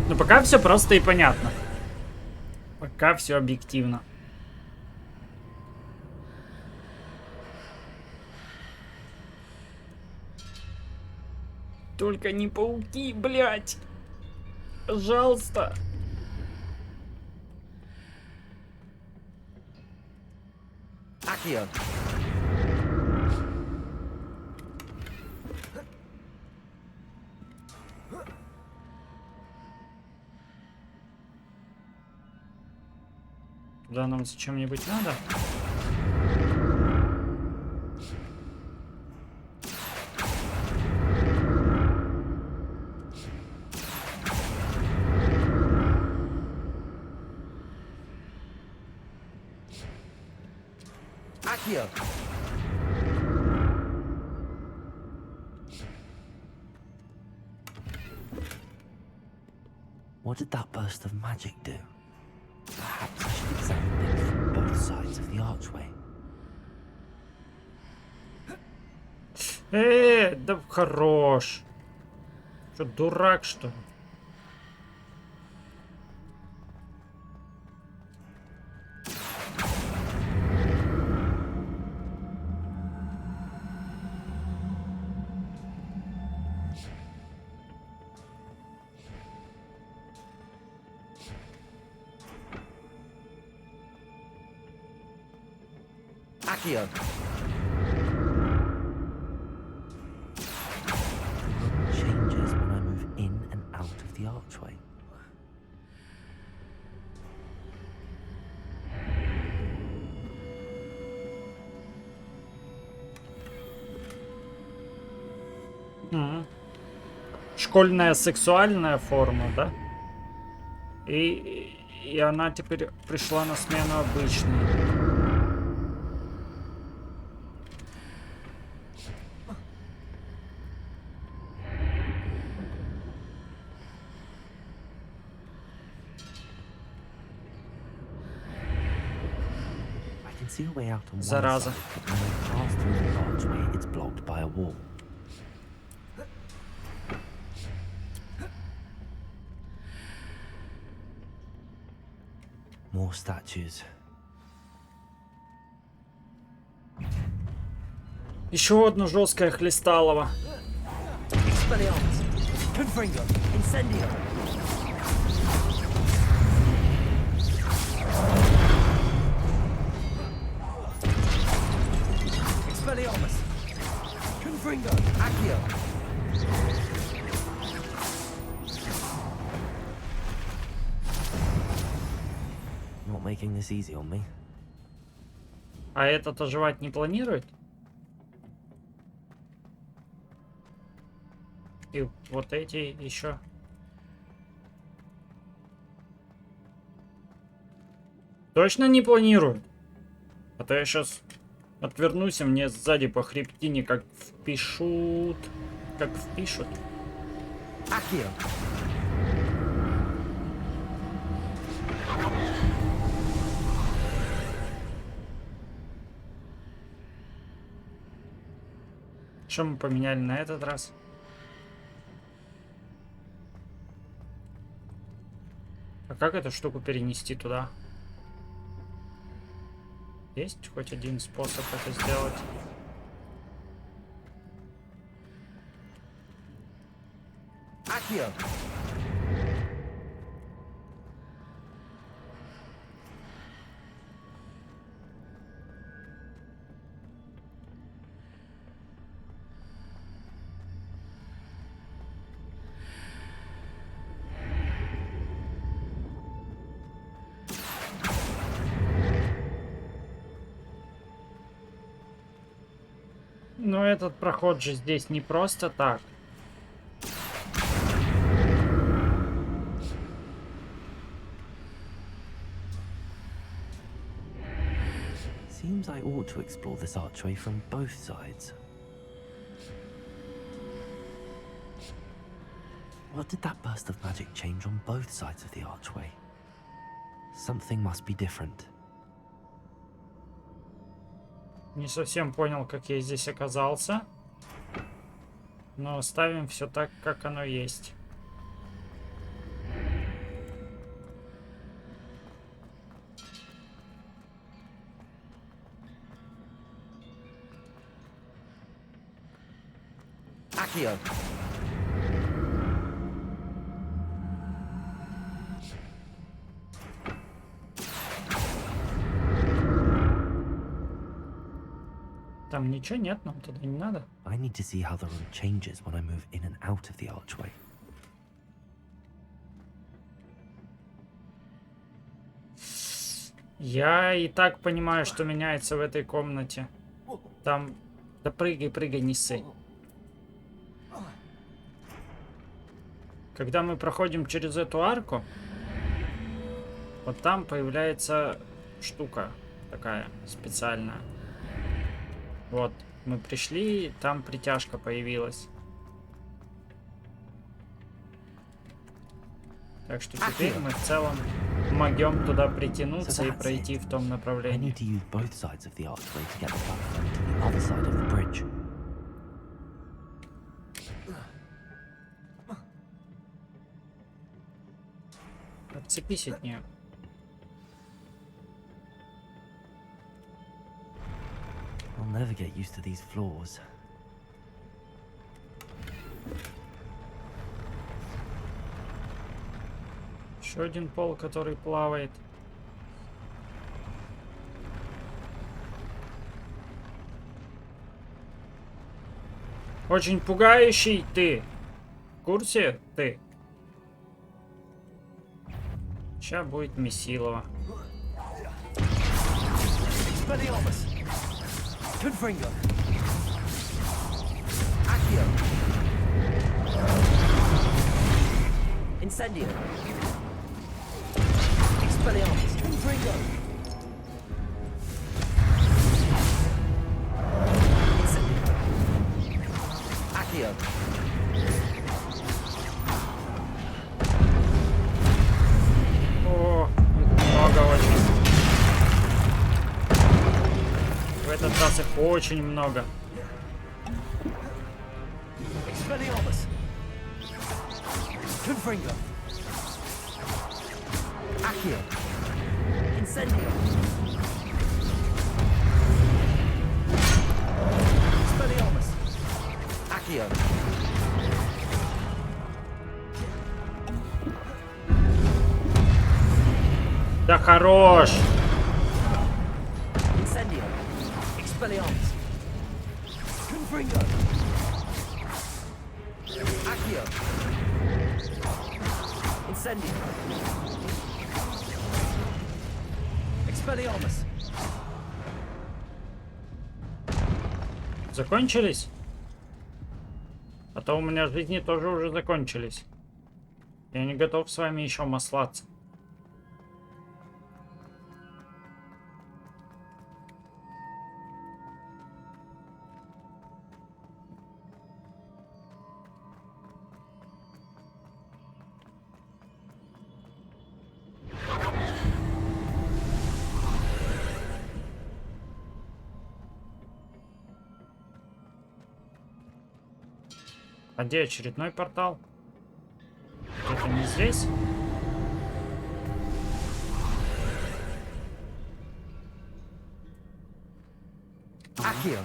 Ну пока все просто и понятно. Пока все объективно. Только не пауки, блядь. Пожалуйста. Туда нам зачем-нибудь надо? What did that burst of magic do? Perhaps I should examine things from both sides of the archway. Да хорош. Что, дурак, что ли? Accio. Changes when I move in and out of the archway. Школьная сексуальная форма, да? И она теперь пришла на смену обычной. See a way out on one Зараза. side, but when I pass through the archway, it's blocked by a wall. More statues. Еще одно жесткое хлесталово. Not making this easy on me. А этот оживать не планирует? И вот эти еще. Точно не планируют? А то я сейчас отвернусь, и мне сзади по хребтине как впишут. Как впишут. Что мы поменяли на этот раз? А как эту штуку перенести туда? Есть хоть один способ это сделать? Но этот проход же здесь не просто так. Seems I ought to explore this archway from both sides. What did that burst of magic change on both sides of the archway? Something must be different. Не совсем понял, как я здесь оказался. Но оставим все так, как оно есть. Accio. Там ничего нет, нам туда не надо. I need to see how the room changes when I move in and out of the archway. Я и так понимаю, что меняется в этой комнате. Там... Да прыгай, прыгай, не ссы. Когда мы проходим через эту арку, вот там появляется штука такая специальная. Вот, мы пришли, там притяжка появилась. Так что теперь мы в целом могем туда притянуться и пройти в том направлении. Отцепись от нее. I'll never get used to these floors. Еще один пол, который плавает. Очень пугающий ты. В курсе ты? Сейчас будет месилово. Incendio. Expelliarmus. Confringo. Incendio. Accio. О, много очень. В этот раз их очень много. Expelliarmus. Confringo. Accio. Incendio. Expelliarmus. Accio. Да хорош! Incendio. Expelliarmus. Confringo. Accio. Incendio. Expelliarmus. Закончились? А то у меня жизни тоже уже закончились. Я не готов с вами еще маслаться. А где очередной портал? Это не здесь? Accio.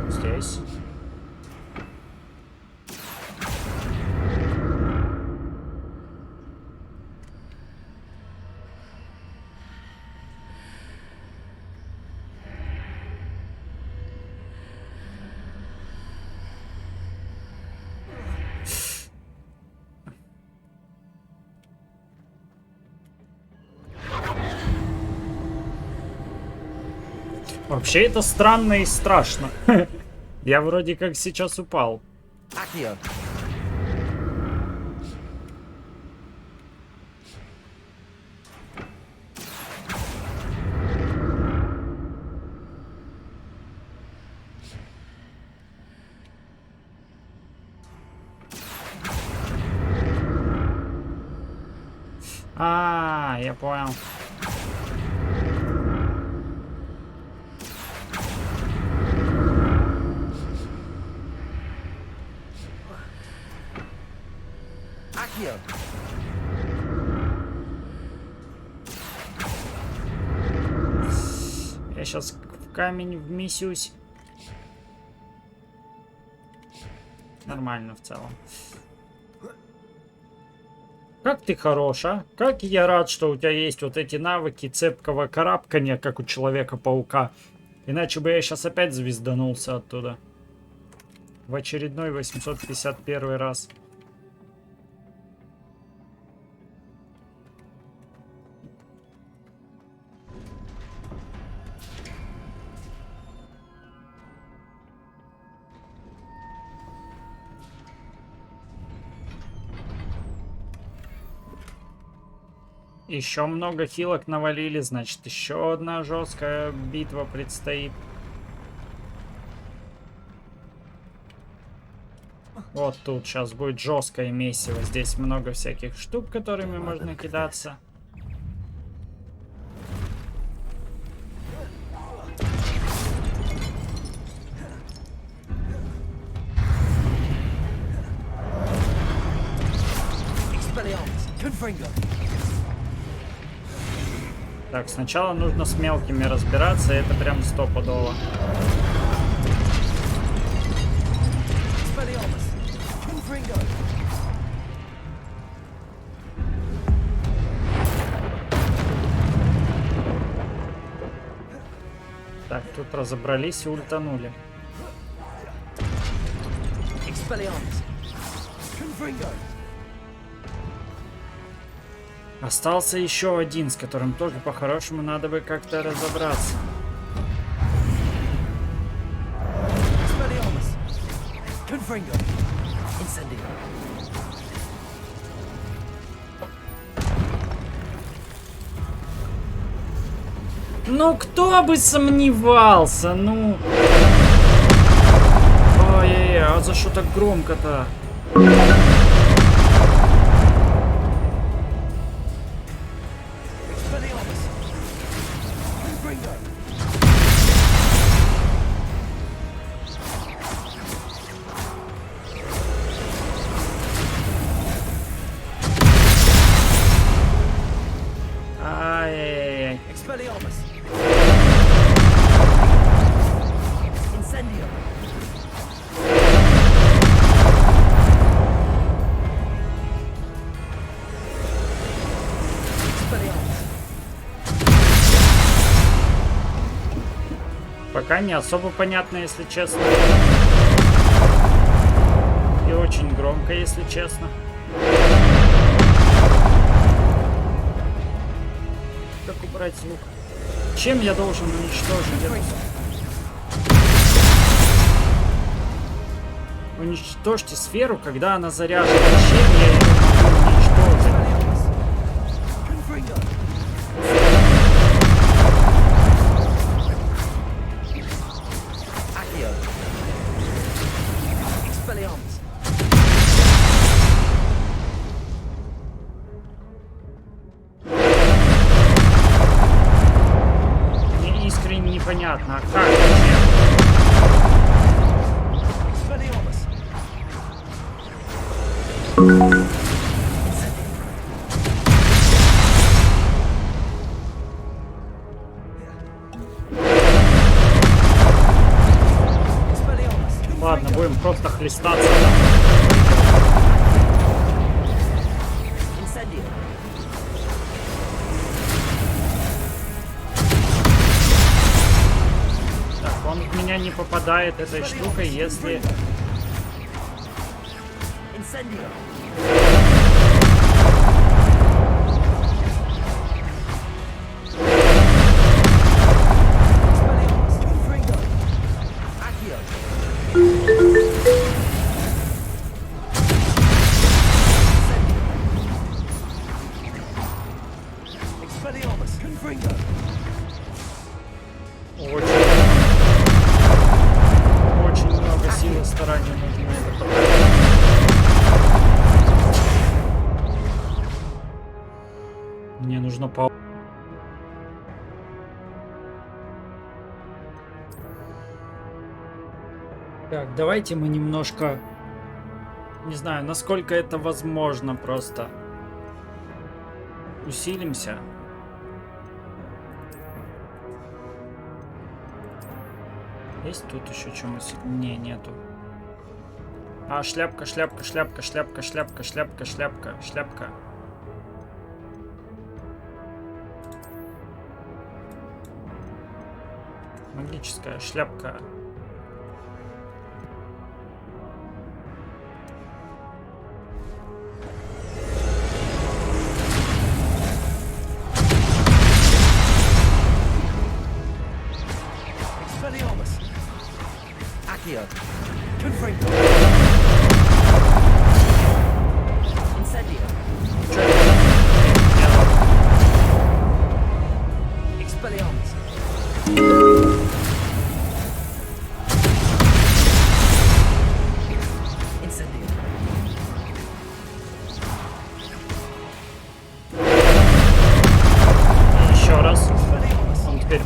Здесь. Вообще это странно и страшно. Я вроде как сейчас упал. Accio. А, я понял. Accio. Я сейчас в камень вмесюсь. Нормально в целом. Как ты хорош, а? Как я рад, что у тебя есть вот эти навыки цепкого карабкания, как у Человека-паука. Иначе бы я сейчас опять звезданулся оттуда. В очередной 851 раз. Еще много хилок навалили, значит, еще одна жесткая битва предстоит. О, Вот тут сейчас будет жесткое месиво. Здесь много всяких штук, которыми можно кидаться. Так, сначала нужно с мелкими разбираться, это прям стопудово. Так, тут разобрались и ультанули. Остался еще один, с которым тоже по-хорошему надо бы как-то разобраться. Ну, кто бы сомневался, ну... Ой-ой-ой, а за что так громко-то? Пока не особо понятно, если честно. И очень громко, если честно. Как убрать звук? Чем я должен уничтожить это? Уничтожьте сферу, когда она заряжена. Чем я ее могу уничтожить? Мне искренне непонятно, а как? Ладно, будем просто хлестаться. Так, он в меня не попадает этой штукой, если... Очень много сил и стараний нужно это показать. Мне нужно по... Так, давайте мы немножко... Не знаю, насколько это возможно, просто усилимся. Есть тут еще что-нибудь? Не, нету. А, шляпка, шляпка, шляпка, шляпка, шляпка, шляпка, шляпка, шляпка. Магическая шляпка.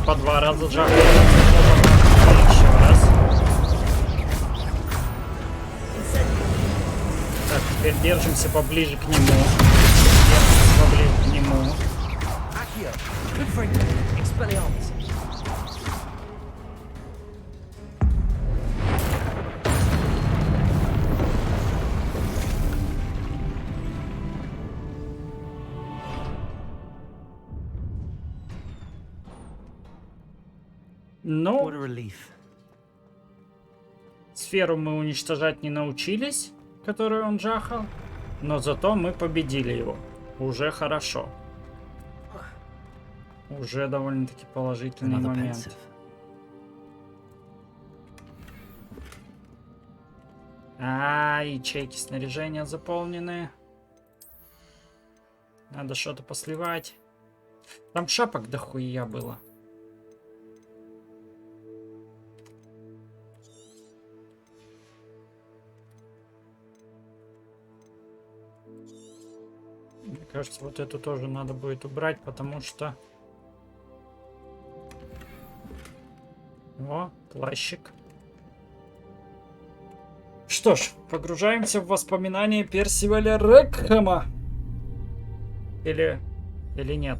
по 2 раза жахнул. Еще раз. Так, теперь держимся поближе к нему. Держимся поближе к нему. Ну, сферу мы уничтожать не научились, которую он жахал, но зато мы победили его. Уже хорошо. Уже довольно-таки положительный момент. Ячейки снаряжения заполнены. Надо что-то посливать. Там шапок дохуя было. Мне кажется, вот эту тоже надо будет убрать, потому что... О, плащик. Что ж, погружаемся в воспоминания Персиваля Рекхэма. Или нет?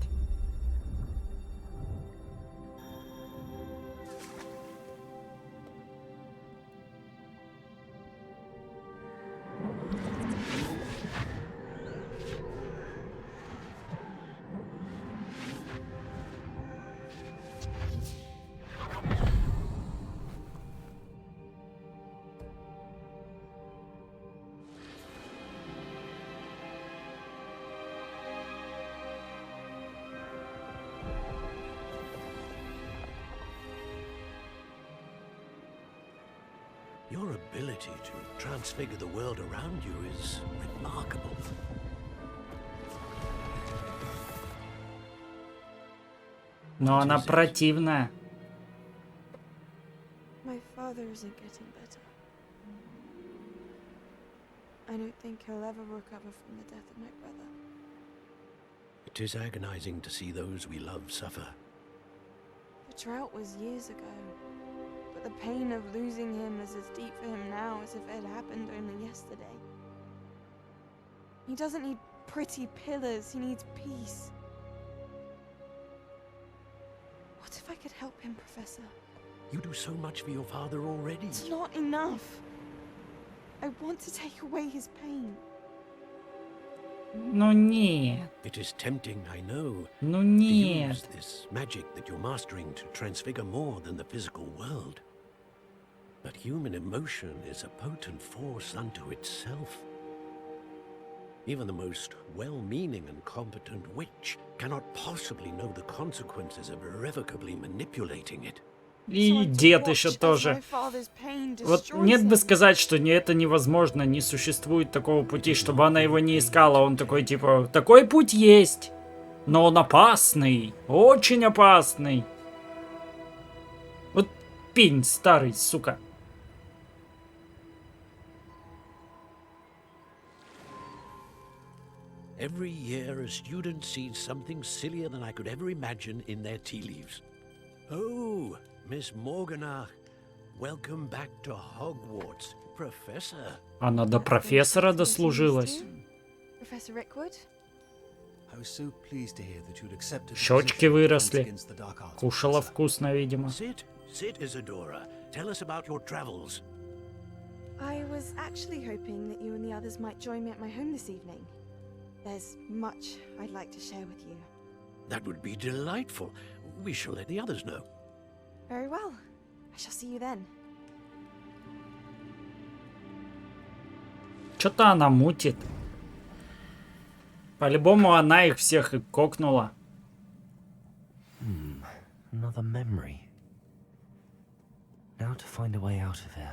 Your ability to transfigure the world around you is remarkable. Но она противная. My father isn't getting better. I don't think he'll ever recover from the death of my brother. It is agonizing to see those we love suffer. The drought was years ago, but the pain of losing him is as deep for him now as if it had happened only yesterday. He doesn't need pretty pillars, he needs peace. What if I could help him, Professor? You do so much for your father already. It's not enough. I want to take away his pain. Ну нет. It is tempting, I know. Ну To нет. use this magic that you're mastering to transfigure more than the physical world. But human emotion is a potent force unto itself. Even the most well-meaning and competent witch cannot possibly know the consequences of irrevocably manipulating it. И дед еще тоже. Вот нет бы сказать, что это невозможно, не существует такого пути, чтобы она его не искала. Он такой, типа, такой путь есть, но он опасный, очень опасный. Вот пень старый, сука. Every year a student sees something sillier than I could ever imagine in their tea leaves. Oh, Miss Morganach, welcome back to Hogwarts, Professor. Она до профессора дослужилась. Professor Rickwood? Щечки выросли. Кушала вкусно, видимо. Sit, Isadora. Tell us about your travels. I was actually hoping that you and the others might join me at my home this evening. There's much I'd like to share with you. That would be delightful. We shall let the others know. Very well. I shall see you then. Что-то она мутит. По-любому она их всех и кокнула. Another memory. Now to find a way out of here.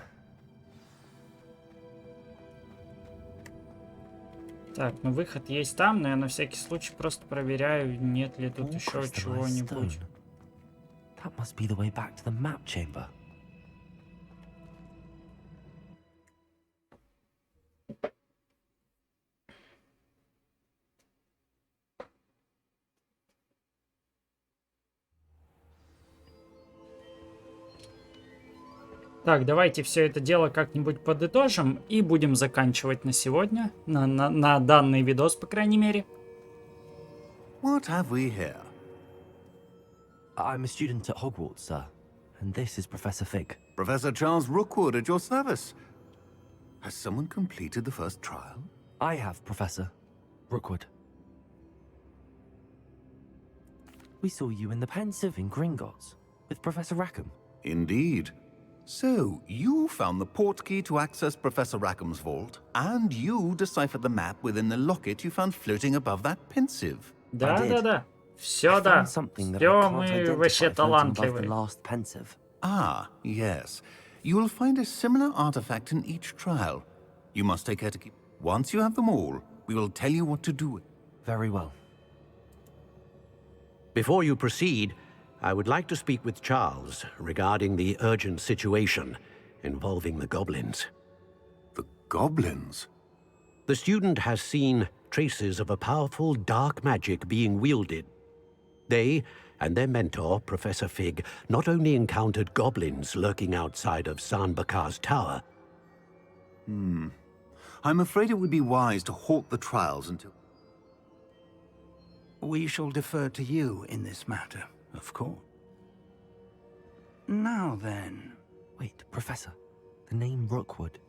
Так, ну выход есть там, но я на всякий случай просто проверяю, нет ли тут еще чего-нибудь. That must be the way back to the map chamber. Так, давайте все это дело как-нибудь подытожим и будем заканчивать на сегодня. На данный видос, по крайней мере. What have we here? I'm a student at Hogwarts, sir. And this is Professor Fig. Professor Charles Rookwood at your service. Has someone completed the first trial? I have, Professor Rookwood. We saw you in the Pensive in Gringotts with Professor Rackham. Indeed. So, you found the portkey to access Professor Rackham's vault, and you deciphered the map within the locket you found floating above that Pensive. Да. Все, да. Все, мы вообще талантливые. Ah, yes. You will find a similar artifact in each trial. You must take care to keep... Once you have them all, we will tell you what to do. Very well. Before you proceed, I would like to speak with Charles regarding the urgent situation involving the goblins. The goblins? The student has seen traces of a powerful dark magic being wielded. They and their mentor, Professor Fig, not only encountered goblins lurking outside of Sanbakar's tower. I'm afraid it would be wise to halt the trials until... We shall defer to you in this matter, of course. Now then... Wait, Professor. The name Rookwood.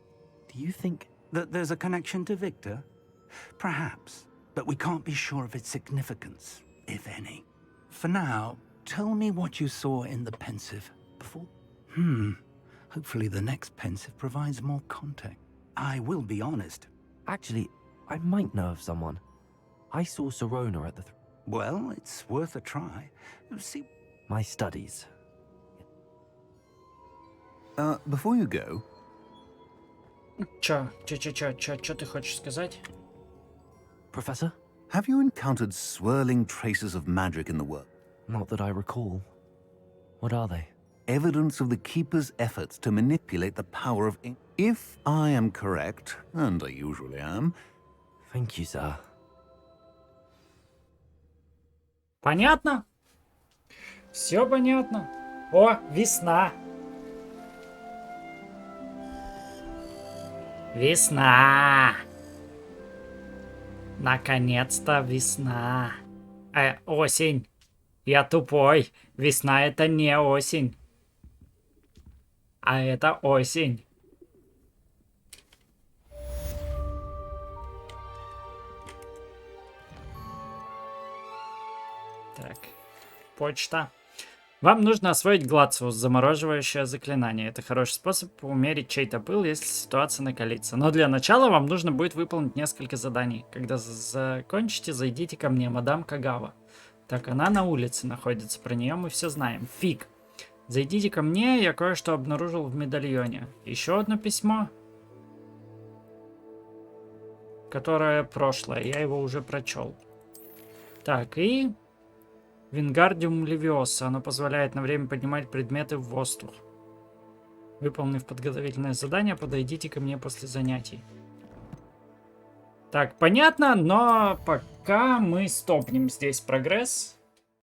Do you think... that there's a connection to Victor? Perhaps, but we can't be sure of its significance, if any. For now, tell me what you saw in the Pensive before... Hopefully the next Pensive provides more context. I will be honest. Actually, I might know of someone. I saw Serona at the... Well, it's worth a try. See... My studies. Before you go... Чё ты хочешь сказать? Professor? Have you encountered swirling traces of magic in the world? Not that I recall. What are they? Evidence of the Keeper's efforts to manipulate the power of... If I am correct, and I usually am... Thank you, sir. Понятно? Все понятно. О, весна. Весна. Наконец-то весна. Осень. Я тупой. Весна — это не осень. А это осень. Так. Почта. Вам нужно освоить Гладциус, замораживающее заклинание. Это хороший способ умерить чей-то пыл, если ситуация накалится. Но для начала вам нужно будет выполнить несколько заданий. Когда закончите, зайдите ко мне, мадам Кагава. Так, она на улице находится, про нее мы все знаем. Фиг. Зайдите ко мне, я кое-что обнаружил в медальоне. Еще одно письмо, которое прошлое, я его уже прочел. Так, и... Вингардиум Левиоса. Оно позволяет на время поднимать предметы в воздух. Выполнив подготовительное задание, подойдите ко мне после занятий. Так, понятно, но пока мы стопнем здесь прогресс.